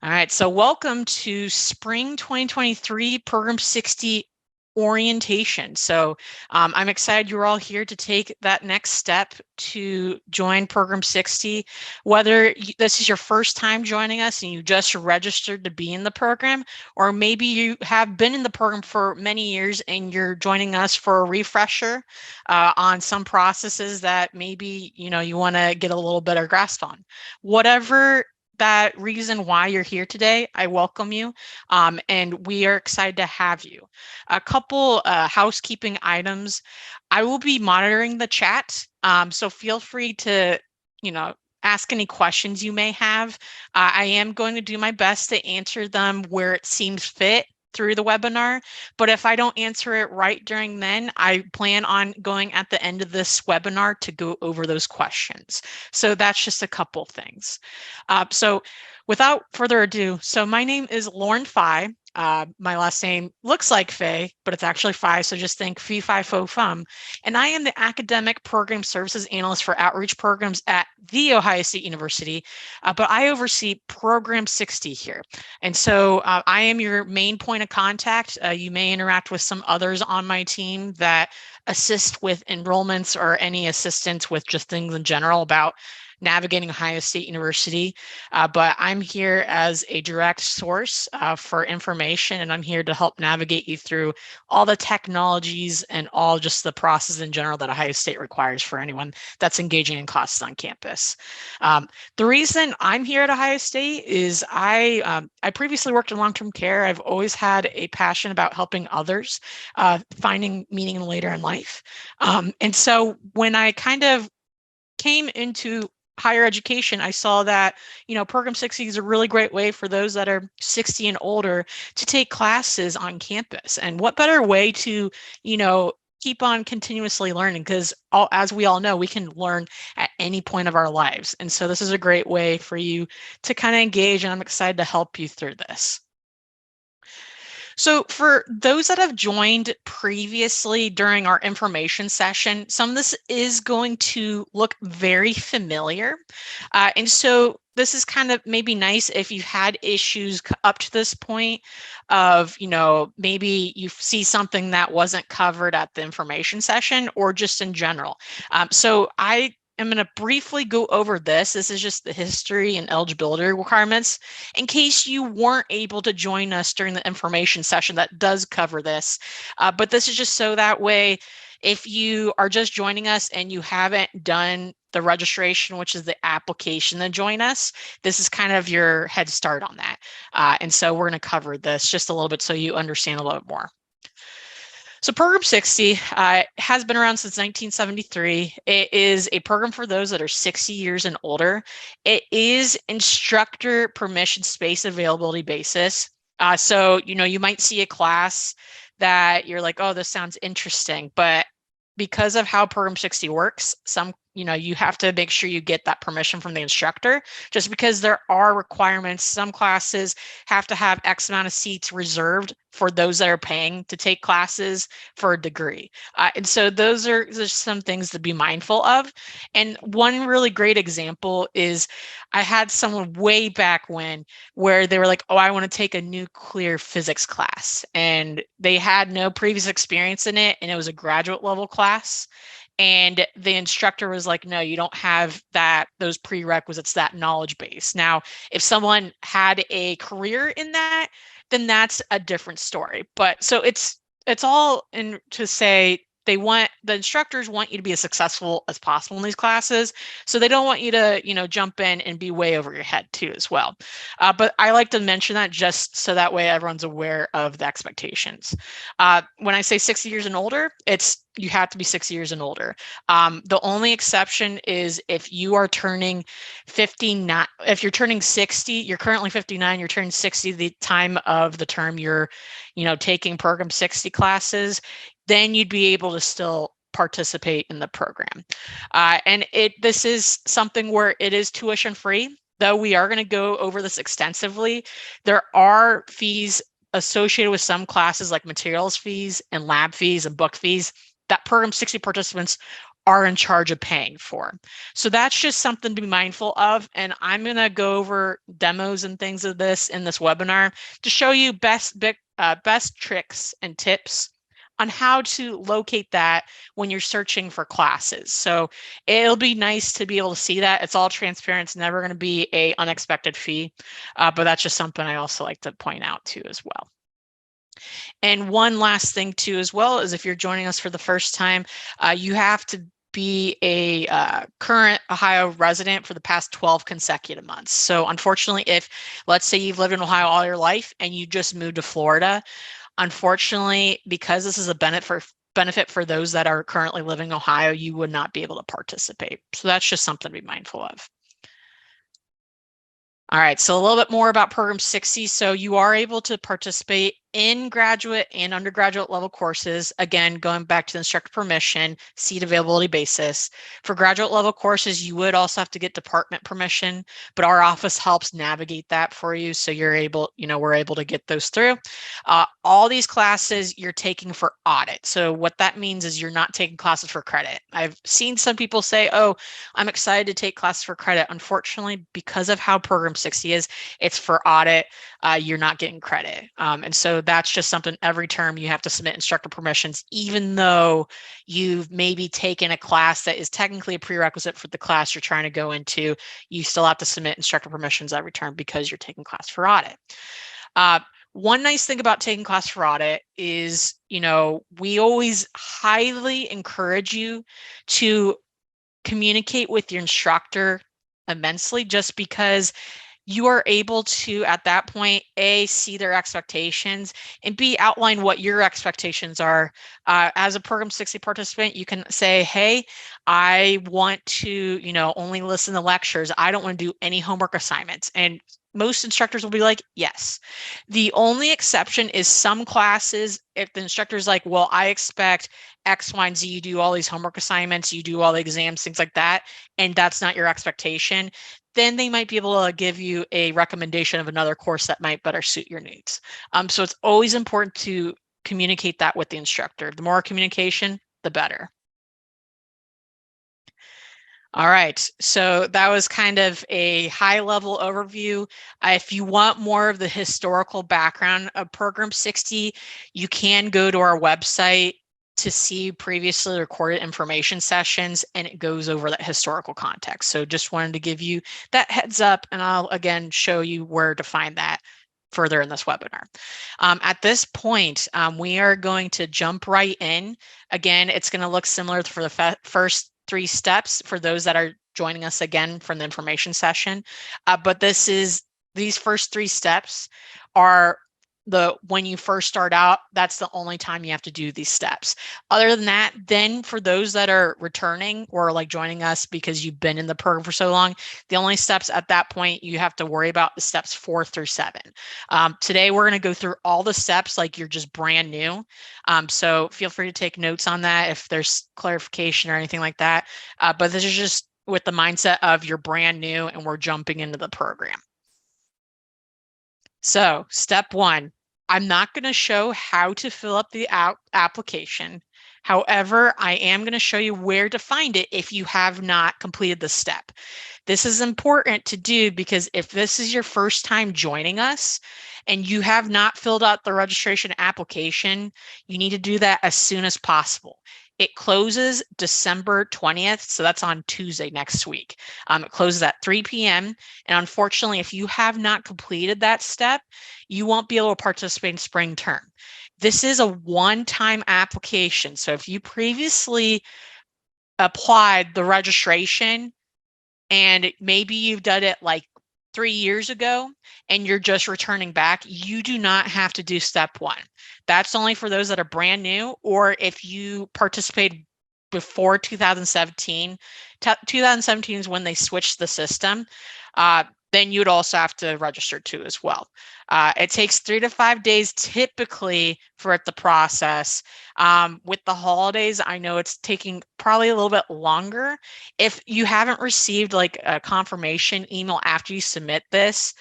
All right, so welcome to Spring 2023 Program 60 orientation. I'm excited you're all here to take that next step to join Program 60. Whether this is your first time joining us and you just registered to be in the program, or maybe you have been in the program for many years and you're joining us for a refresher on some processes that maybe you want to get a little better grasp on. Whatever that reason why you're here today, I welcome you, and we are excited to have you. A couple housekeeping items. I will be monitoring the chat, so feel free to, ask any questions you may have. I am going to do my best to answer them where it seems fit through the webinar, but if I don't answer it right during then, I plan on going at the end of this webinar to go over those questions. So that's just a couple things. So without further ado, so my name is Lauren Fye. My last name looks like Faye, but it's actually Fye, so just think Fee Fi Fo Fum. And I am the Academic Program Services Analyst for Outreach Programs at The Ohio State University, but I oversee Program 60 here. And so I am your main point of contact. You may interact with some others on my team that assist with enrollments or any assistance with just things in general about navigating Ohio State University. But I'm here as a direct source for information, and I'm here to help navigate you through all the technologies and all just the process in general that Ohio State requires for anyone that's engaging in classes on campus. The reason I'm here at Ohio State is I previously worked in long-term care. I've always had a passion about helping others, finding meaning later in life. And so when I kind of came into higher education, I saw that, Program 60 is a really great way for those that are 60 and older to take classes on campus. And what better way to, keep on continuously learning, because as we all know, we can learn at any point of our lives. And so this is a great way for you to kind of engage, and I'm excited to help you through this. So for those that have joined previously during our information session, some of this is going to look very familiar. And so this is kind of maybe nice if you've had issues up to this point of, maybe you see something that wasn't covered at the information session or just in general. So I'm going to briefly go over this. This is just the history and eligibility requirements in case you weren't able to join us during the information session that does cover this. But this is just so that way, if you are just joining us and you haven't done the registration, which is the application to join us, this is kind of your head start on that. And so we're going to cover this just a little bit so you understand a little bit more. So Program 60 has been around since 1973. It is a program for those that are 60 years and older. It is instructor permission space availability basis. So, you might see a class that you're like, oh, this sounds interesting, but because of how Program 60 works, you have to make sure you get that permission from the instructor, just because there are requirements. Some classes have to have X amount of seats reserved for those that are paying to take classes for a degree. And so those are just some things to be mindful of. And one really great example is I had someone way back when where they were like, oh, I want to take a nuclear physics class. And they had no previous experience in it. And it was a graduate level class. And the instructor was like, no, you don't have those prerequisites, that knowledge base. Now, if someone had a career in that, then that's a different story. But so it's all in to say the instructors want you to be as successful as possible in these classes. So they don't want you to, jump in and be way over your head too as well. But I like to mention that just so that way everyone's aware of the expectations. When I say 60 years and older, you have to be 60 years and older. The only exception is if you are turning 59, if you're turning 60, you're currently 59, you're turning 60 the time of the term you're, taking Program 60 classes, then you'd be able to still participate in the program. And this is something where it is tuition free, though we are going to go over this extensively. There are fees associated with some classes like materials fees and lab fees and book fees that Program 60 participants are in charge of paying for. So that's just something to be mindful of. And I'm going to go over demos and things of this in this webinar to show you best tricks and tips on how to locate that when you're searching for classes. So it'll be nice to be able to see that. It's all transparent. It's never going to be an unexpected fee, but that's just something I also like to point out too as well. And one last thing too as well is if you're joining us for the first time, you have to be a current Ohio resident for the past 12 consecutive months. So unfortunately, if let's say you've lived in Ohio all your life and you just moved to Florida, unfortunately, because this is a benefit for those that are currently living in Ohio, you would not be able to participate. So that's just something to be mindful of. All right, so a little bit more about Program 60. So you are able to participate in graduate and undergraduate level courses. Again, going back to the instructor permission, seat availability basis. For graduate level courses, you would also have to get department permission, but our office helps navigate that for you. So you're able, we're able to get those through. All these classes you're taking for audit. So what that means is you're not taking classes for credit. I've seen some people say, oh, I'm excited to take classes for credit. Unfortunately, because of how Program 60 is, it's for audit. You're not getting credit. And so that's just something every term you have to submit instructor permissions, even though you've maybe taken a class that is technically a prerequisite for the class you're trying to go into, you still have to submit instructor permissions every term because you're taking class for audit. One nice thing about taking class for audit is, we always highly encourage you to communicate with your instructor immensely, just because you are able to, at that point, A, see their expectations, and B, outline what your expectations are. As a Program 60 participant, you can say, hey, I want to, only listen to lectures. I don't want to do any homework assignments. And most instructors will be like, yes. The only exception is some classes, if the instructor's like, well, I expect X, Y, and Z, you do all these homework assignments, you do all the exams, things like that, and that's not your expectation, then they might be able to give you a recommendation of another course that might better suit your needs. So it's always important to communicate that with the instructor. The more communication, the better. All right, so that was kind of a high-level overview. If you want more of the historical background of Program 60, you can go to our website to see previously recorded information sessions, and it goes over that historical context. So just wanted to give you that heads up, and I'll again show you where to find that further in this webinar. At this point, we are going to jump right in. Again, it's going to look similar for the first 3 steps for those that are joining us again from the information session. But these first 3 steps are when you first start out, that's the only time you have to do these steps. Other than that, then for those that are returning or like joining us because you've been in the program for so long, the only steps at that point you have to worry about is steps 4 through 7. Today, we're going to go through all the steps like you're just brand new. So feel free to take notes on that if there's clarification or anything like that. But this is just with the mindset of you're brand new and we're jumping into the program. So step 1, I'm not going to show how to fill up the application. However, I am going to show you where to find it if you have not completed the step. This is important to do because if this is your first time joining us and you have not filled out the registration application, you need to do that as soon as possible. It closes December 20th, so that's on Tuesday next week. It closes at 3 p.m. And unfortunately, if you have not completed that step, you won't be able to participate in spring term. This is a one-time application. So if you previously applied the registration and maybe you've done it like 3 years ago and you're just returning back, you do not have to do step 1. That's only for those that are brand new, or if you participated before 2017. 2017 is when they switched the system. Then you'd also have to register too as well. It takes 3 to 5 days typically for it to process. With the holidays, I know it's taking probably a little bit longer. If you haven't received like a confirmation email after you submit this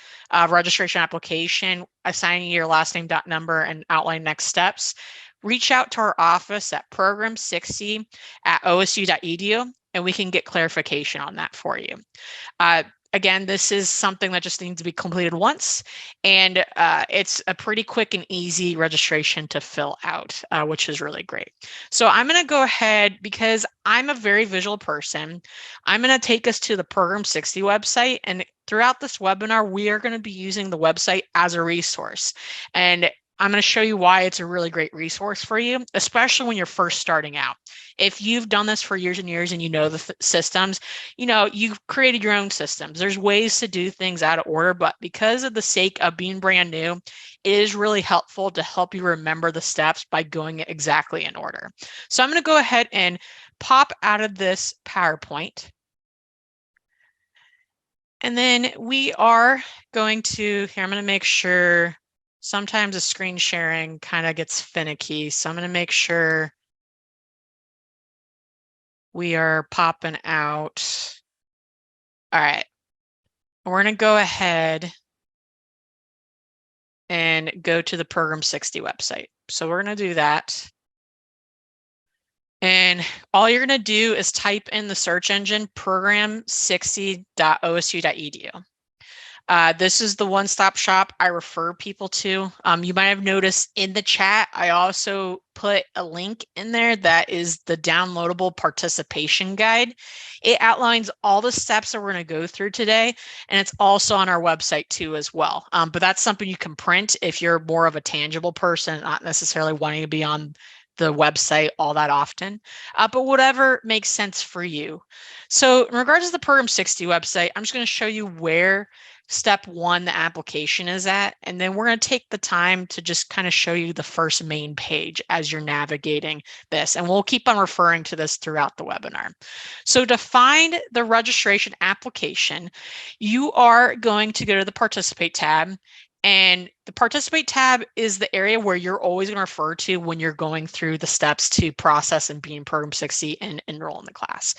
registration application, assigning your last name, number, and outline next steps, reach out to our office at program60@osu.edu, and we can get clarification on that for you. Again, this is something that just needs to be completed once, and it's a pretty quick and easy registration to fill out, which is really great. So I'm going to go ahead, because I'm a very visual person, I'm going to take us to the Program 60 website, and throughout this webinar, we are going to be using the website as a resource. And I'm going to show you why it's a really great resource for you, especially when you're first starting out. If you've done this for years and years and you know the systems, you've created your own systems. There's ways to do things out of order, but because of the sake of being brand new, it is really helpful to help you remember the steps by going exactly in order. So I'm going to go ahead and pop out of this PowerPoint. And then we are going to, here, I'm going to make sure, sometimes the screen sharing kind of gets finicky. So I'm going to make sure we are popping out. All right. We're going to go ahead and go to the Program 60 website. So we're going to do that. And all you're going to do is type in the search engine program60.osu.edu. This is the one-stop shop I refer people to. You might have noticed in the chat, I also put a link in there that is the downloadable participation guide. It outlines all the steps that we're going to go through today, and it's also on our website too as well. But that's something you can print if you're more of a tangible person, not necessarily wanting to be on the website all that often, but whatever makes sense for you. So in regards to the Program 60 website, I'm just going to show you where step one, the application is at, and then we're going to take the time to just kind of show you the first main page as you're navigating this, and we'll keep on referring to this throughout the webinar. So to find the registration application, you are going to go to the Participate tab, and the Participate tab is the area where you're always going to refer to when you're going through the steps to process and be in Program 60 and enroll in the class.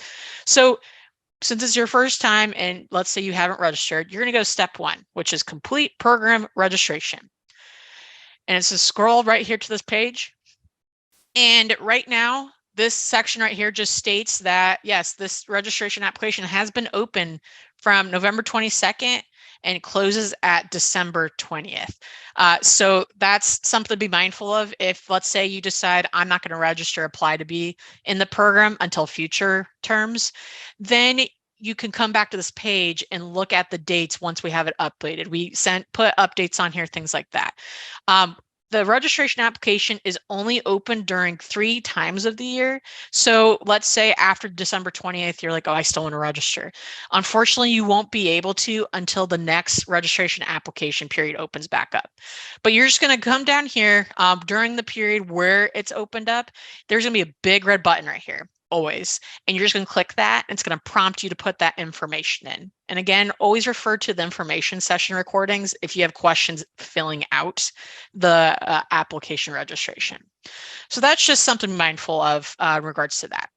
So since it's your first time and let's say you haven't registered, you're going to go step one, which is complete program registration. And it's a scroll right here to this page. And right now, this section right here just states that, yes, this registration application has been open from November 22nd and it closes at December 20th. So that's something to be mindful of. If, let's say, you decide I'm not going to register, apply to be in the program until future terms, then you can come back to this page and look at the dates once we have it updated. We put updates on here, things like that. The registration application is only open during 3 times of the year. So let's say after December 20th, you're like, oh, I still want to register. Unfortunately, you won't be able to until the next registration application period opens back up. But you're just going to come down here during the period where it's opened up. There's going to be a big red button right here. Always. And you're just going to click that, and it's going to prompt you to put that information in. And again, always refer to the information session recordings if you have questions filling out the application registration. So that's just something to be mindful of in regards to that.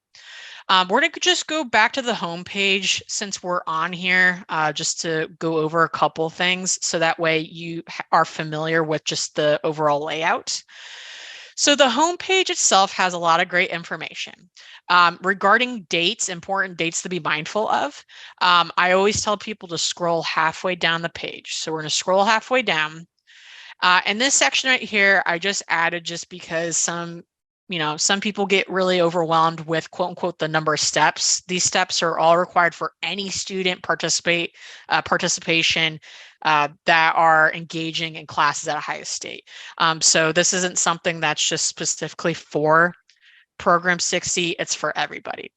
We're going to just go back to the home page since we're on here, just to go over a couple things so that way you are familiar with just the overall layout. So the home page itself has a lot of great information. Regarding dates, important dates to be mindful of. I always tell people to scroll halfway down the page. So we're going to scroll halfway down. And this section right here, I just added just because some people get really overwhelmed with quote unquote the number of steps. These steps are all required for any student participation that are engaging in classes at Ohio State. So this isn't something that's just specifically for Program 60, it's for everybody.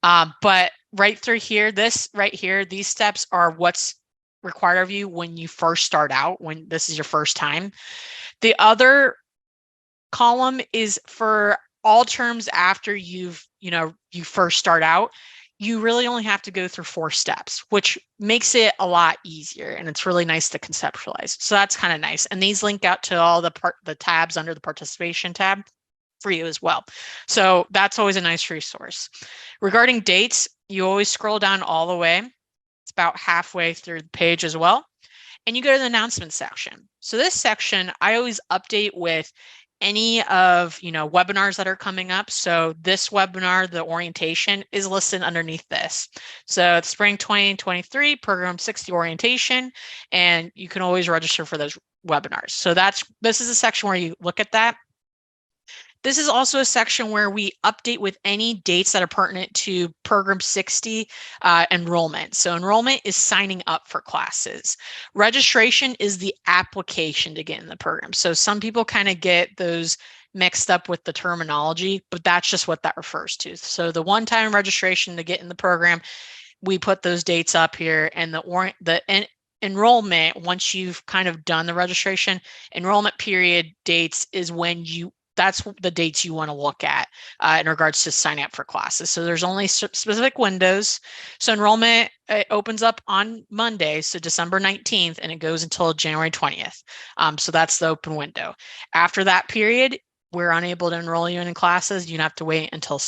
But right through here, these steps are what's required of you when you first start out, when this is your first time. The other column is for all terms after you first start out. You really only have to go through 4 steps, which makes it a lot easier, and it's really nice to conceptualize. So that's kind of nice. And these link out to all the tabs under the participation tab for you as well. So that's always a nice resource. Regarding dates, you always scroll down all the way. It's about halfway through the page as well. And you go to the announcement section. So this section, I always update with any of, webinars that are coming up. So this webinar, the orientation, is listed underneath this. So it's Spring 2023 Program 60 orientation, and you can always register for those webinars. So this is a section where you look at that. This is also a section where we update with any dates that are pertinent to Program 60 enrollment. So enrollment is signing up for classes. Registration is the application to get in the program. So some people kind of get those mixed up with the terminology, but that's just what that refers to. So the one-time registration to get in the program, we put those dates up here, and the enrollment, once you've kind of done the registration, enrollment period dates is when that's the dates you want to look at in regards to signing up for classes. So there's only specific windows. So enrollment opens up on Monday, so December 19th, and it goes until January 20th. So that's the open window. After that period, we're unable to enroll you in classes. You have to wait until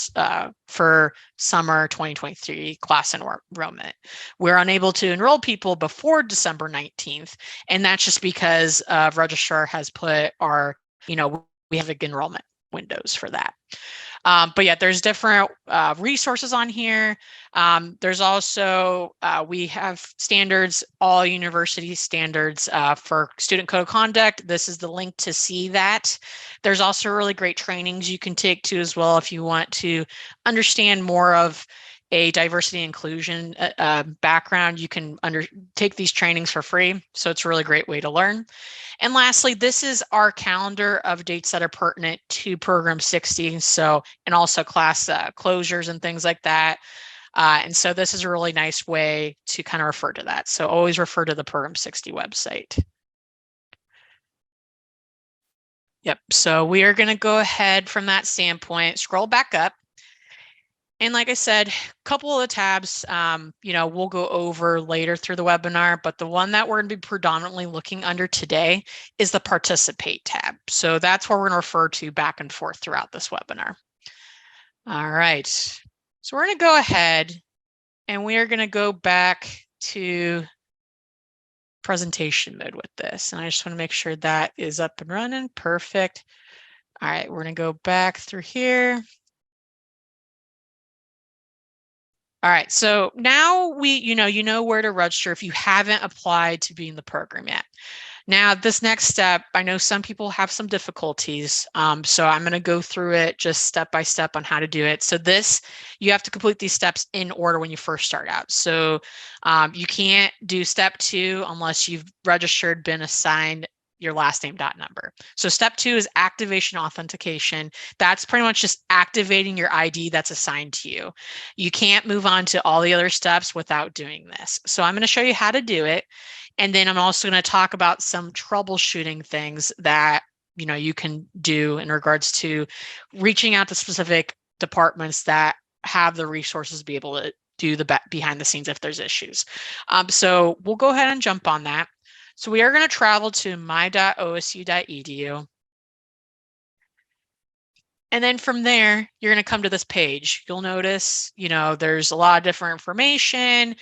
for summer 2023 class enrollment. We're unable to enroll people before December 19th, and that's just because registrar has put our, we have enrollment windows for that. But yeah, there's different resources on here. There's also, we have standards, all university standards for student code of conduct. This is the link to see that. There's also really great trainings you can take too as well if you want to understand more of a diversity inclusion background. You can take these trainings for free. So it's a really great way to learn. And lastly, this is our calendar of dates that are pertinent to Program 60. So, and also class closures and things like that. And so this is a really nice way to kind of refer to that. So always refer to the Program 60 website. Yep. So we are going to go ahead from that standpoint, scroll back up. And like I said, a couple of the tabs, we'll go over later through the webinar, but the one that we're going to be predominantly looking under today is the Participate tab. So that's where we're going to refer to back and forth throughout this webinar. All right. So we're going to go ahead and we are going to go back to presentation mode with this. And I just want to make sure that is up and running. Perfect. All right, we're going to go back through here. All right, so now you know where to register if you haven't applied to be in the program yet. Now, this next step, I know some people have some difficulties, so I'm going to go through it just step by step on how to do it. So you have to complete these steps in order when you first start out. So you can't do step 2 unless you've registered, been assigned your last name number. So step 2 is activation authentication. That's pretty much just activating your ID that's assigned to you. You can't move on to all the other steps without doing this. So I'm going to show you how to do it. And then I'm also going to talk about some troubleshooting things that you can do in regards to reaching out to specific departments that have the resources to be able to do the behind the scenes if there's issues. So we'll go ahead and jump on that. So we are going to travel to my.osu.edu. And then from there, you're going to come to this page. You'll notice, there's a lot of different information.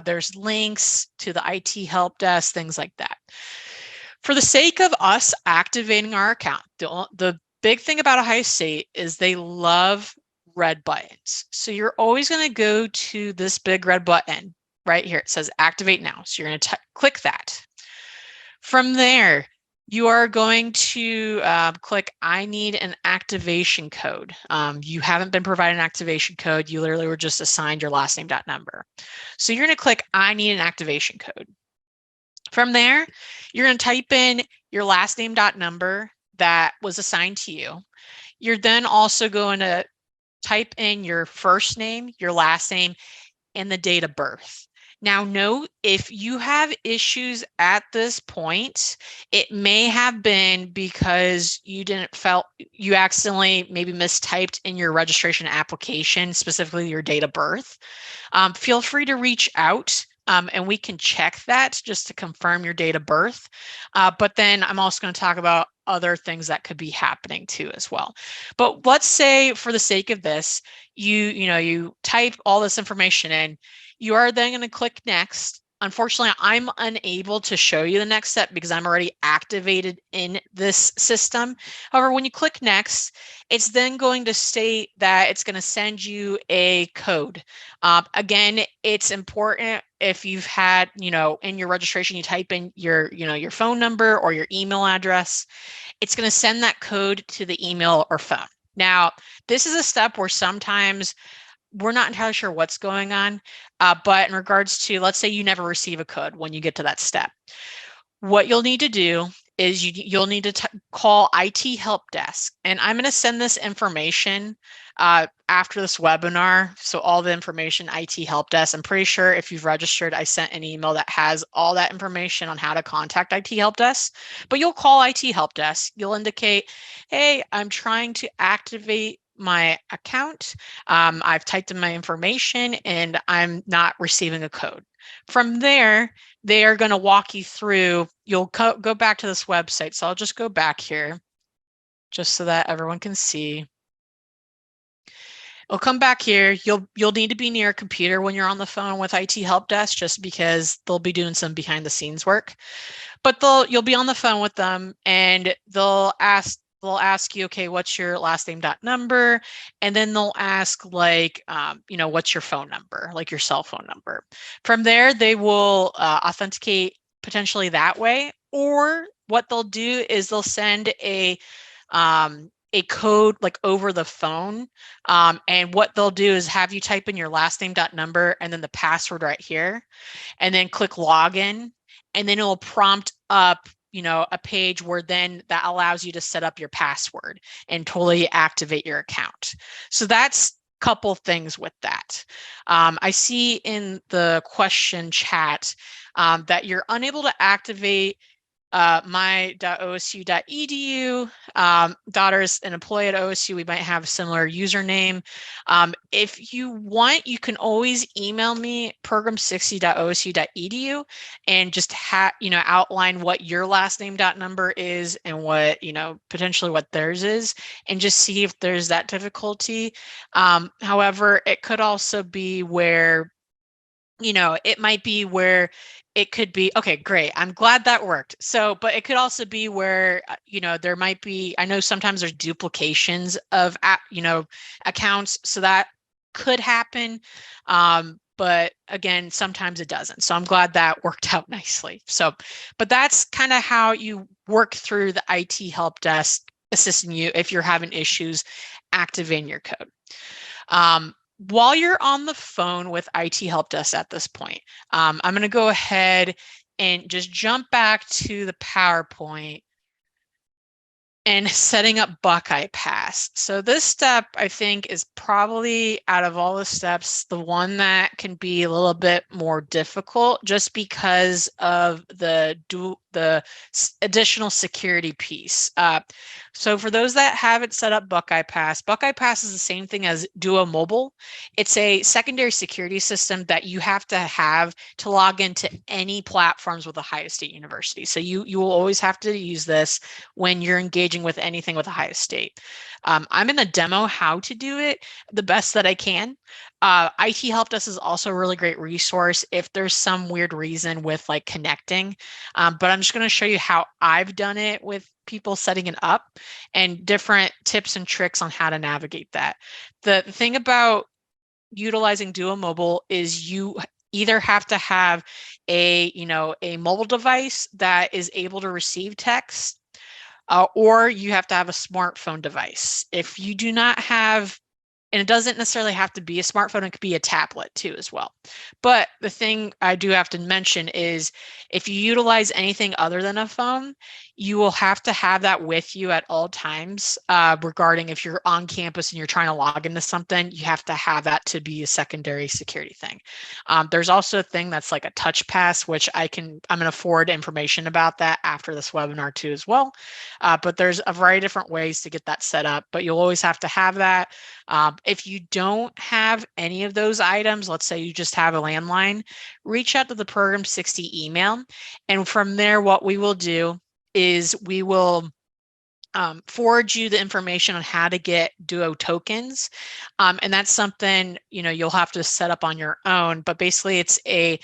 There's links to the IT help desk, things like that. For the sake of us activating our account, the big thing about Ohio State is they love red buttons. So you're always going to go to this big red button right here. It says activate now. So you're going to click that. From there, you are going to click I need an activation code. You haven't been provided an activation code. You literally were just assigned your last name number. So you're going to click I need an activation code. From there, you're going to type in your last name number that was assigned to you. You're then also going to type in your first name, your last name, and the date of birth. Now, note, if you have issues at this point, it may have been because you accidentally maybe mistyped in your registration application, specifically your date of birth. Feel free to reach out and we can check that just to confirm your date of birth. But then I'm also going to talk about other things that could be happening too as well. But let's say for the sake of this, you type all this information in. You are then going to click next. unfortunately, I'm unable to show you the next step because I'm already activated in this system. However, when you click next, it's then going to state that it's going to send you a code. Again, it's important if you've had, in your registration, you type in your phone number or your email address. It's going to send that code to the email or phone. Now, this is a step where sometimes we're not entirely sure what's going on, but in regards to, let's say you never receive a code when you get to that step, what you'll need to do is you'll need to call IT help desk, and I'm going to send this information after this webinar. So all the information, IT help desk, I'm pretty sure if you've registered, I sent an email that has all that information on how to contact IT help desk. But you'll call IT help desk. You'll indicate, hey, I'm trying to activate my account. I've typed in my information and I'm not receiving a code. From there, they are going to walk you through. You'll go back to this website. So I'll just go back here just so that everyone can see. It'll come back here. You'll need to be near a computer when you're on the phone with IT help desk, just because they'll be doing some behind the scenes work. But you'll be on the phone with them and they'll ask you, okay, what's your last name number? And then they'll ask what's your phone number, like your cell phone number. From there, they will authenticate potentially that way. Or what they'll do is they'll send a code like over the phone. And what they'll do is have you type in your last name number and then the password right here, and then click login. And then it'll prompt up a page where then that allows you to set up your password and totally activate your account. So that's a couple things with that. I see in the question chat that you're unable to activate my.osu.edu. Daughter's an employee at OSU. We might have a similar username. If you want, you can always email me program60.osu.edu and just outline what your last name number is and what potentially what theirs is, and just see if there's that difficulty. However, it could also be where it might be where it could be, okay, great. I'm glad that worked. So, but it could also be where, there might be, I know sometimes there's duplications of, accounts. So that could happen. But again, sometimes it doesn't. So I'm glad that worked out nicely. So, but that's kind of how you work through the IT help desk assisting you if you're having issues activating your code. While you're on the phone with IT help desk at this point, I'm going to go ahead and just jump back to the PowerPoint and setting up Buckeye Pass. So this step, I think, is probably out of all the steps, the one that can be a little bit more difficult just because of the additional security piece. So for those that haven't set up Buckeye Pass is the same thing as Duo Mobile. It's a secondary security system that you have to log into any platforms with Ohio State University. So you will always have to use this when you're engaging with anything with Ohio State. I'm in a demo how to do it the best that I can. IT Help Desk is also a really great resource if there's some weird reason with like connecting. But I'm just going to show you how I've done it with people setting it up and different tips and tricks on how to navigate that. The thing about utilizing Duo Mobile is you either have to have a mobile device that is able to receive text, or you have to have a smartphone device. If you do not have, and it doesn't necessarily have to be a smartphone, it could be a tablet too as well. But the thing I do have to mention is if you utilize anything other than a phone, you will have to have that with you at all times. Regarding if you're on campus and you're trying to log into something, you have to have that to be a secondary security thing. There's also a thing that's like a touch pass, which I'm going to forward information about that after this webinar too as well. But there's a variety of different ways to get that set up, but you'll always have to have that. If you don't have any of those items, let's say you just have a landline, reach out to the Program 60 email. And from there, what we will do is we will forward you the information on how to get Duo tokens. And that's something, you'll have to set up on your own. But basically, it's a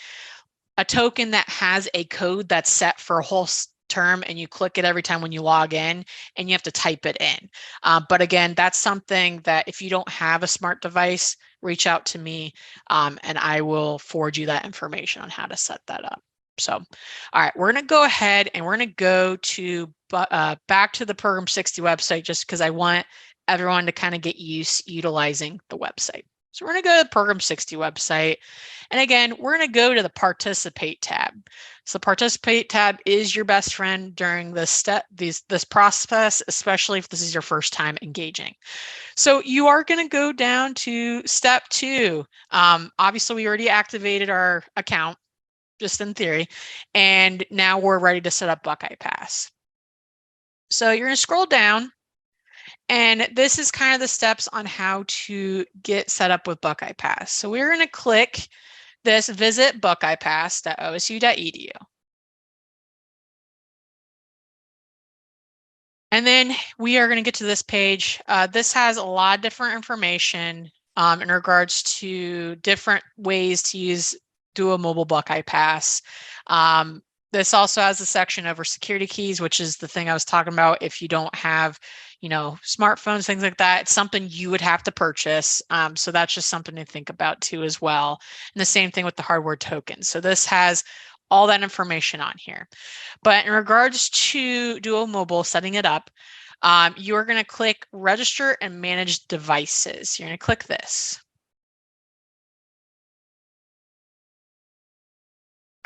a token that has a code that's set for a whole term, and you click it every time when you log in, and you have to type it in. But again, that's something that if you don't have a smart device, reach out to me, and I will forward you that information on how to set that up. So, all right, we're going to go ahead and we're going to go to back to the Program 60 website, just because I want everyone to kind of get used utilizing the website. So we're going to go to the Program 60 website. And again, we're going to go to the Participate tab. So the Participate tab is your best friend during this process, especially if this is your first time engaging. So you are going to go down to step 2. Obviously, we already activated our account, just in theory, and now we're ready to set up Buckeye Pass. So you're going to scroll down, and this is kind of the steps on how to get set up with Buckeye Pass. So we're going to click this visit buckeyepass.osu.edu. And then we are going to get to this page. This has a lot of different information in regards to different ways to use Duo Mobile Buckeye Pass. This also has a section over security keys, which is the thing I was talking about. If you don't have, smartphones, things like that, it's something you would have to purchase. So that's just something to think about too as well. And the same thing with the hardware tokens. So this has all that information on here. But in regards to Duo Mobile, setting it up, you're going to click Register and Manage Devices. You're going to click this.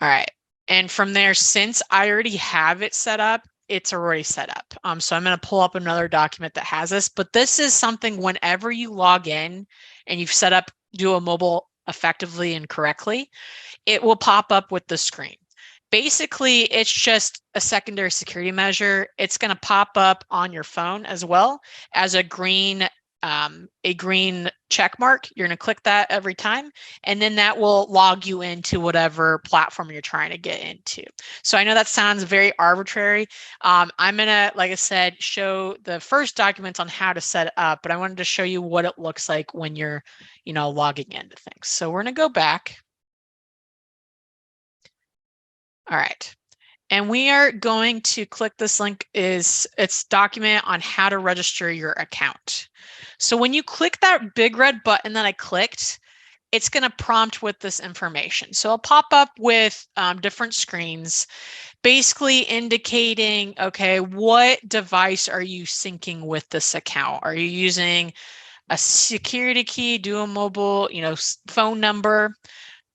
All right. And from there, since I already have it set up, it's already set up. So I'm going to pull up another document that has this. But this is something whenever you log in and you've set up Duo Mobile effectively and correctly, it will pop up with the screen. Basically, it's just a secondary security measure. It's going to pop up on your phone as well as a green check mark. You're going to click that every time, and then that will log you into whatever platform you're trying to get into. So I know that sounds very arbitrary. I'm going to, like I said, show the first documents on how to set it up, but I wanted to show you what it looks like when you're, logging into things. So we're going to go back. All right. And we are going to click this link. It's document on how to register your account. So when you click that big red button that I clicked, it's going to prompt with this information. So it'll pop up with different screens, basically indicating, okay, what device are you syncing with this account? Are you using a security key, Duo Mobile, phone number,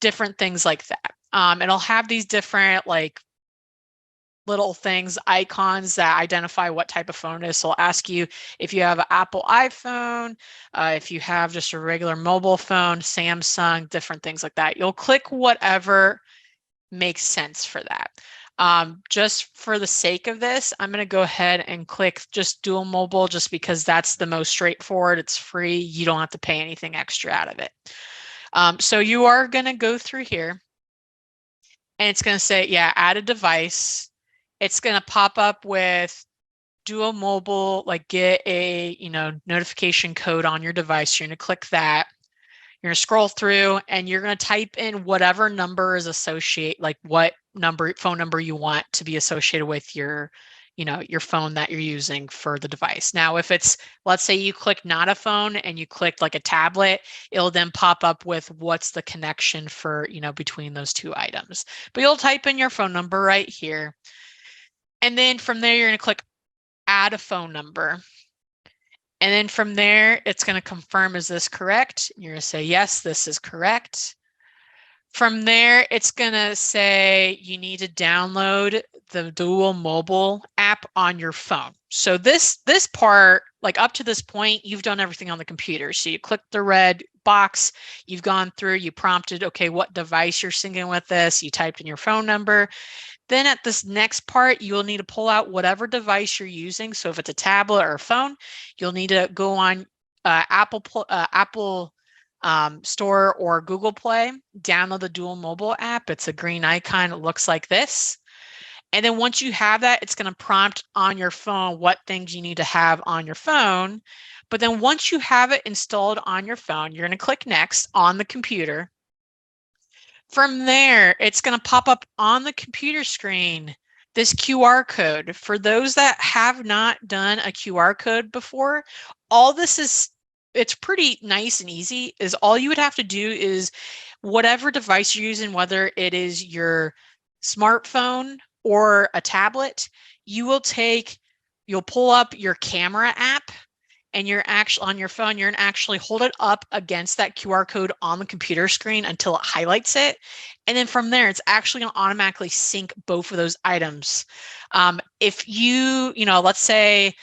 different things like that. It'll have these different little things, icons that identify what type of phone it is. So I'll ask you if you have an Apple iPhone, if you have just a regular mobile phone, Samsung, different things like that. You'll click whatever makes sense for that. Just for the sake of this, I'm going to go ahead and click just Duo Mobile, just because that's the most straightforward. It's free. You don't have to pay anything extra out of it. So you are going to go through here, and it's going to say, add a device. It's going to pop up with Duo Mobile, get a, notification code on your device. You're going to click that. You're going to scroll through, and you're going to type in whatever number is associated, what phone number you want to be associated with your, your phone that you're using for the device. Now, if it's, let's say you click not a phone and you clicked a tablet, it'll then pop up with what's the connection for, between those two items. But you'll type in your phone number right here. And then from there, you're going to click add a phone number. And then from there, it's going to confirm, is this correct? You're going to say, yes, this is correct. From there, it's going to say you need to download the Duo Mobile app on your phone. So this part, up to this point, you've done everything on the computer. So you click the red box, you've gone through, you prompted, okay, what device you're syncing with this, you typed in your phone number. Then at this next part, you'll need to pull out whatever device you're using. So if it's a tablet or a phone, you'll need to go on Apple Store or Google Play, download the Duo Mobile app. It's a green icon. It looks like this. And then once you have that, it's going to prompt on your phone what things you need to have on your phone. But then once you have it installed on your phone, you're going to click next on the computer. From there, it's going to pop up on the computer screen, this QR code. For those that have not done a QR code before, all this is, it's pretty nice and easy. Is all you would have to do is whatever device you're using, whether it is your smartphone or a tablet, you'll pull up your camera app, and you're actually on your phone, you're gonna actually hold it up against that QR code on the computer screen until it highlights it. And then from there, it's actually gonna automatically sync both of those items. If let's say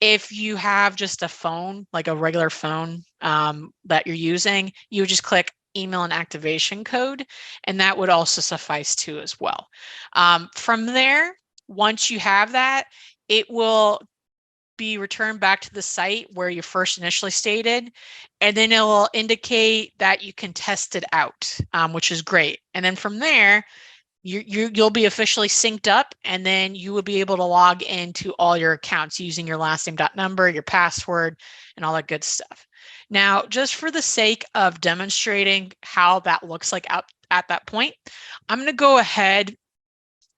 if you have just a phone, like a regular phone that you're using, you would just click email and activation code, and that would also suffice too as well. From there, once you have that, it will be returned back to the site where you first initially stated, and then it will indicate that you can test it out, which is great. And then from there, you'll be officially synced up, and then you will be able to log into all your accounts using your last name number, your password, and all that good stuff. Now, just for the sake of demonstrating how that looks like out at that point, I'm going to go ahead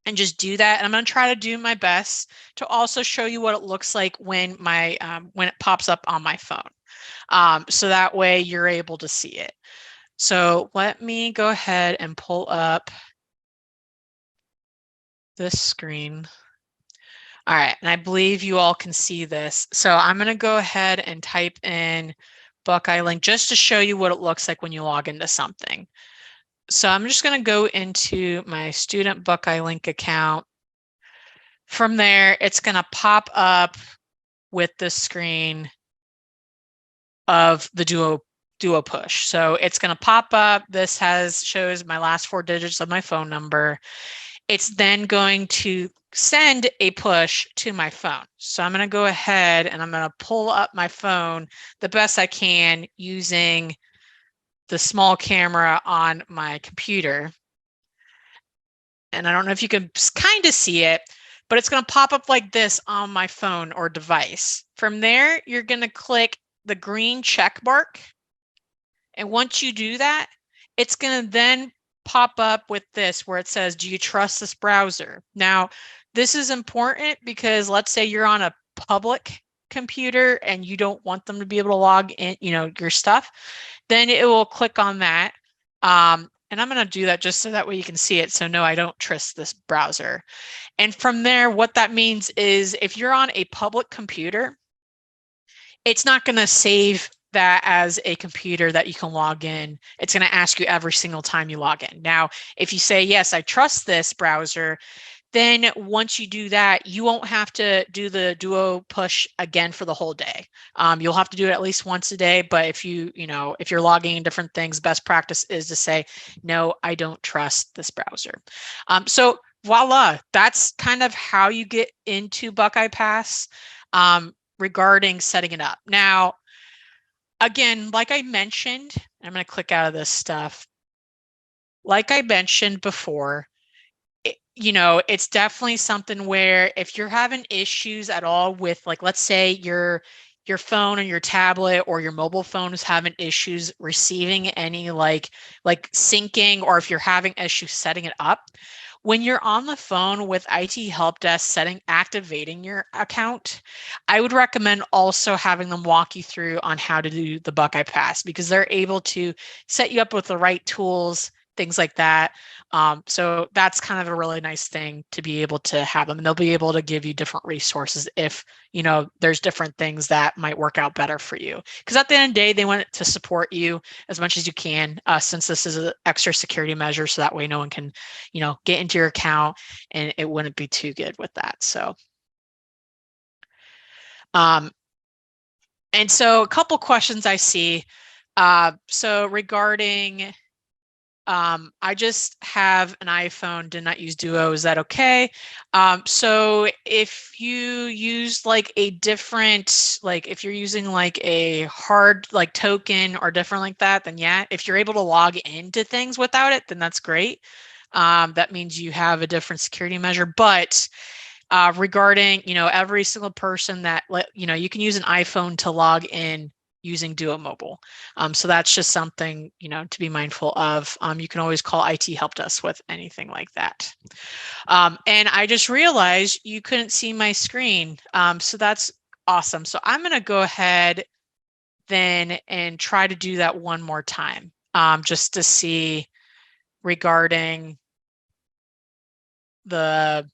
and just do that. And I'm going to try to do my best to also show you what it looks like when when it pops up on my phone. So that way you're able to see it. So let me go ahead and pull up this screen. All right, and I believe you all can see this. So I'm going to go ahead and type in Buckeye Link just to show you what it looks like when you log into something. So I'm just going to go into my student Buckeye Link account. From there, it's going to pop up with the screen of the Duo push. So it's going to pop up. This shows my last 4 digits of my phone number. It's then going to send a push to my phone. So I'm going to go ahead and I'm going to pull up my phone the best I can using the small camera on my computer. And I don't know if you can kind of see it, but it's going to pop up like this on my phone or device. From there, you're going to click the green check mark. And once you do that, it's going to then pop up with this where it says, do you trust this browser? Now, this is important because let's say you're on a public computer and you don't want them to be able to log in, your stuff, then it will click on that. And I'm going to do that just so that way you can see it. So no, I don't trust this browser. And from there, what that means is if you're on a public computer, it's not going to save that as a computer that you can log in. It's going to ask you every single time you log in. Now, if you say, yes, I trust this browser, then once you do that, you won't have to do the Duo push again for the whole day. You'll have to do it at least once a day. But if if you're logging in different things, best practice is to say, no, I don't trust this browser. So voila, that's kind of how you get into Buckeye Pass regarding setting it up. Now, again, like I mentioned, I'm going to click out of this stuff. Like I mentioned before, it's definitely something where if you're having issues at all with, like, let's say your phone or your tablet or your mobile phone is having issues receiving any like syncing, or if you're having issues setting it up, when you're on the phone with IT help desk activating your account, I would recommend also having them walk you through on how to do the Buckeye Pass, because they're able to set you up with the right tools, things like that. So that's kind of a really nice thing to be able to have them. And they'll be able to give you different resources if, there's different things that might work out better for you. Because at the end of the day, they want to support you as much as you can, since this is an extra security measure. So that way no one can, get into your account, and it wouldn't be too good with that. So, and so a couple questions I see. So regarding, I just have an iPhone, did not use Duo. Is that okay? So if you use like a different, like if you're using like a hard like token or different like that, then yeah, if you're able to log into things without it, then that's great. That means you have a different security measure. But regarding, every single person that you can use an iPhone to log in using Duo Mobile. So that's just something, to be mindful of. You can always call IT Help Desk with anything like that. And I just realized you couldn't see my screen. So that's awesome. So I'm going to go ahead then and try to do that one more time, just to see regarding the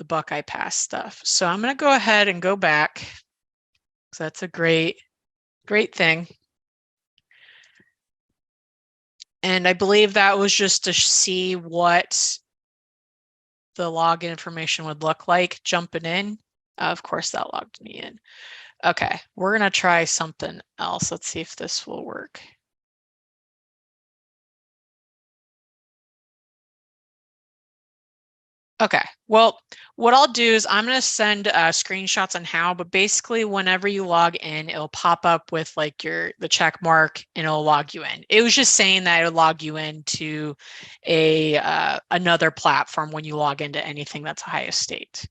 Buckeye Pass stuff. So I'm going to go ahead and go back, because that's a great thing. And I believe that was just to see what the login information would look like jumping in. Of course, that logged me in. Okay, we're going to try something else. Let's see if this will work. Okay, well, what I'll do is I'm going to send screenshots on how, but basically whenever you log in, it'll pop up with like the check mark and it'll log you in. It was just saying that it would log you into another platform when you log into anything that's Ohio State.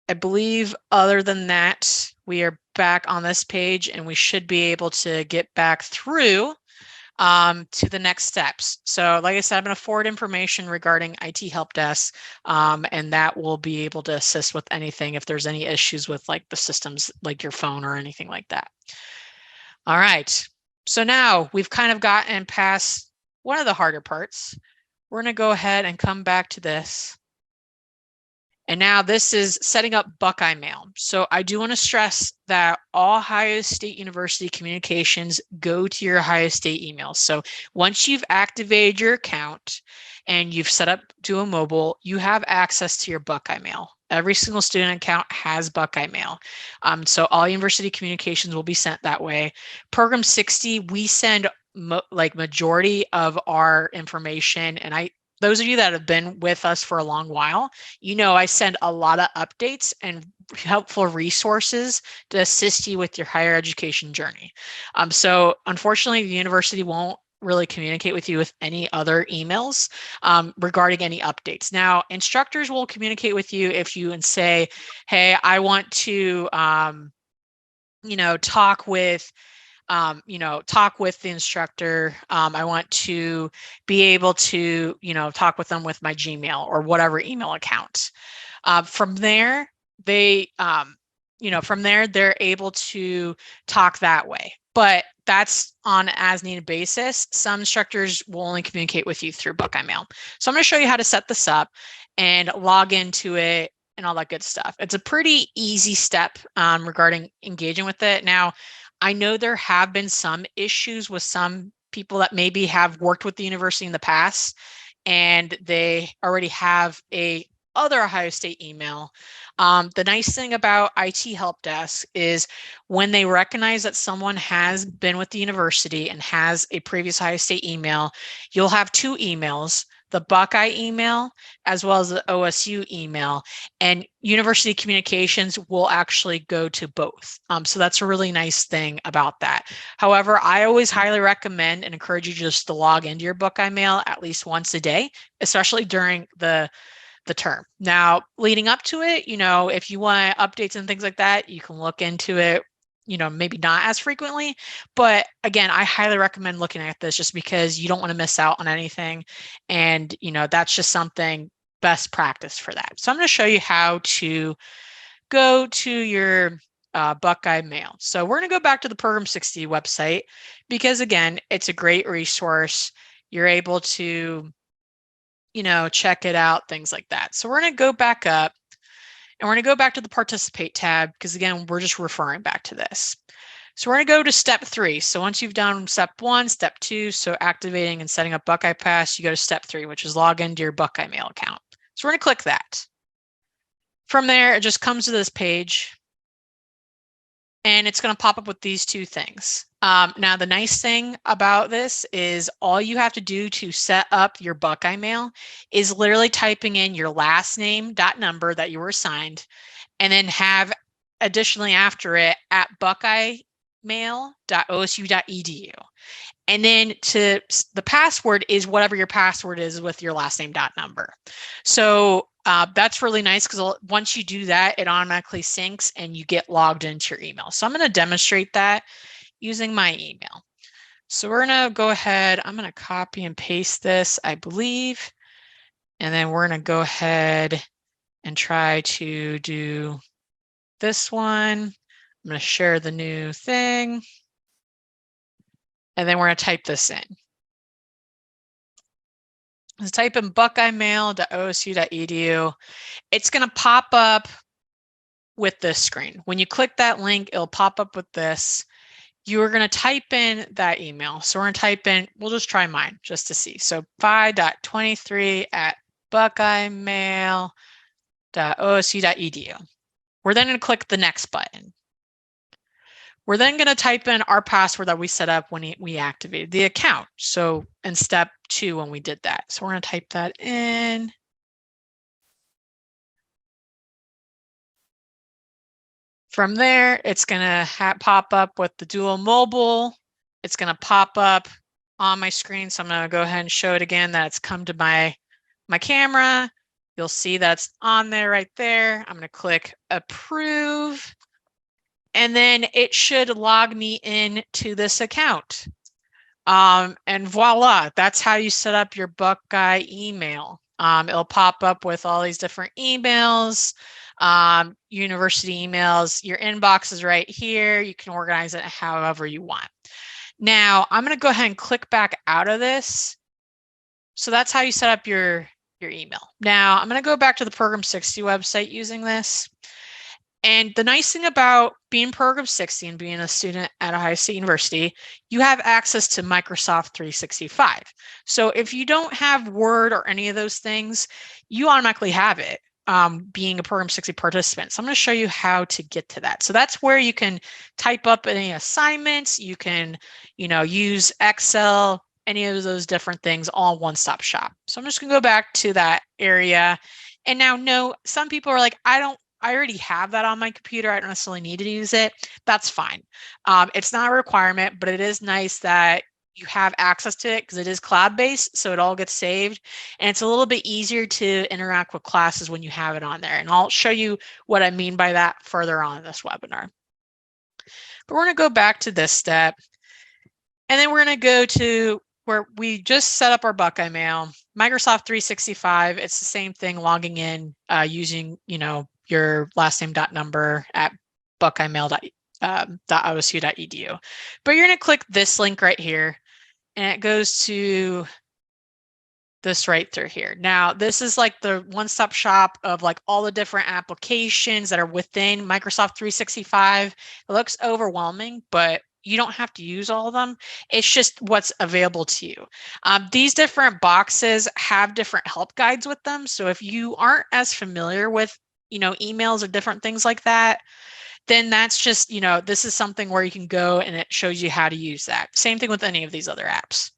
I believe other than that, we are back on this page and we should be able to get back through to the next steps. So like I said, I'm going to forward information regarding IT Help Desk, and that will be able to assist with anything if there's any issues with like the systems, like your phone or anything like that. All right. So now we've kind of gotten past one of the harder parts. We're going to go ahead and come back to this. And now this is setting up Buckeye Mail. So I do want to stress that all Ohio State University communications go to your Ohio State email. So once you've activated your account and you've set up Duo Mobile, you have access to your Buckeye Mail. Every single student account has Buckeye Mail. So all university communications will be sent that way. Program 60, we send majority of our information, and those of you that have been with us for a long while, I send a lot of updates and helpful resources to assist you with your higher education journey. So unfortunately, the university won't really communicate with you with any other emails regarding any updates. Now, instructors will communicate with you if you and say, hey, I want to, talk with talk with the instructor. I want to be able to, talk with them with my Gmail or whatever email account. From there, they're able to talk that way. But that's on an as needed basis. Some instructors will only communicate with you through Buckeye Mail. So I'm going to show you how to set this up and log into it and all that good stuff. It's a pretty easy step regarding engaging with it. Now, I know there have been some issues with some people that maybe have worked with the university in the past and they already have a other Ohio State email. The nice thing about IT Help Desk is when they recognize that someone has been with the university and has a previous Ohio State email, you'll have two emails, the Buckeye email as well as the OSU email, and university communications will actually go to both. So that's a really nice thing about that. However, I always highly recommend and encourage you just to log into your Buckeye Mail at least once a day, especially during the term. Now, leading up to it, if you want updates and things like that, you can look into it, maybe not as frequently. But again, I highly recommend looking at this just because you don't want to miss out on anything. And, that's just something best practice for that. So I'm going to show you how to go to your Buckeye Mail. So we're going to go back to the Program 60 website because, again, it's a great resource. You're able to check it out, things like that. So we're going to go back up and we're going to go back to the participate tab because again, we're just referring back to this. So we're going to go to step 3. So once you've done step 1, step 2, so activating and setting up Buckeye Pass, you go to step 3, which is log into your Buckeye Mail account. So we're going to click that. From there, it just comes to this page and it's going to pop up with these two things. Now, the nice thing about this is all you have to do to set up your Buckeye Mail is literally typing in your last name, .number that you were assigned, and then have additionally after it at buckeyemail.osu.edu. And then the password is whatever your password is with your last name .number. So That's really nice because once you do that, it automatically syncs and you get logged into your email. So I'm going to demonstrate that using my email. So we're going to go ahead. I'm going to copy and paste this, I believe. And then we're going to go ahead and try to do this one. I'm going to share the new thing. And then we're going to type this in. Let's type in buckeyemail.osu.edu. It's going to pop up with this screen. When you click that link, it'll pop up with this. You are going to type in that email. So we're going to type in, we'll just try mine just to see. So phi.23@buckeyemail.osu.edu. We're then going to click the next button. We're then going to type in our password that we set up when we activated the account. So in step 2 when we did that. So we're going to type that in. From there, it's going to pop up with the dual mobile. It's going to pop up on my screen. So I'm going to go ahead and show it again that it's come to my camera. You'll see that's on there right there. I'm going to click approve. And then it should log me in to this account. And voila, that's how you set up your Buckeye email. It'll pop up with all these different emails, university emails. Your inbox is right here. You can organize it however you want. Now, I'm going to go ahead and click back out of this. So that's how you set up your email. Now, I'm going to go back to the Program 60 website using this. And the nice thing about being Program 60 and being a student at Ohio State University, you have access to Microsoft 365. So if you don't have Word or any of those things, you automatically have it, being a Program 60 participant. So I'm going to show you how to get to that. So that's where you can type up any assignments. You can, use Excel, any of those different things, all one-stop shop. So I'm just going to go back to that area. And now, no, some people are like, I already have that on my computer. I don't necessarily need to use it. That's fine. It's not a requirement, but it is nice that you have access to it because it is cloud-based, so it all gets saved. And it's a little bit easier to interact with classes when you have it on there. And I'll show you what I mean by that further on in this webinar. But we're going to go back to this step. And then we're going to go to where we just set up our Buckeye Mail. Microsoft 365, it's the same thing, logging in using, your last name .number at buckeyemail.osu.edu. But you're going to click this link right here, and it goes to this right through here. Now, this is like the one-stop shop of like all the different applications that are within Microsoft 365. It looks overwhelming, but you don't have to use all of them. It's just what's available to you. These different boxes have different help guides with them. So if you aren't as familiar with, emails or different things like that, then that's just, this is something where you can go and it shows you how to use that. Same thing with any of these other apps.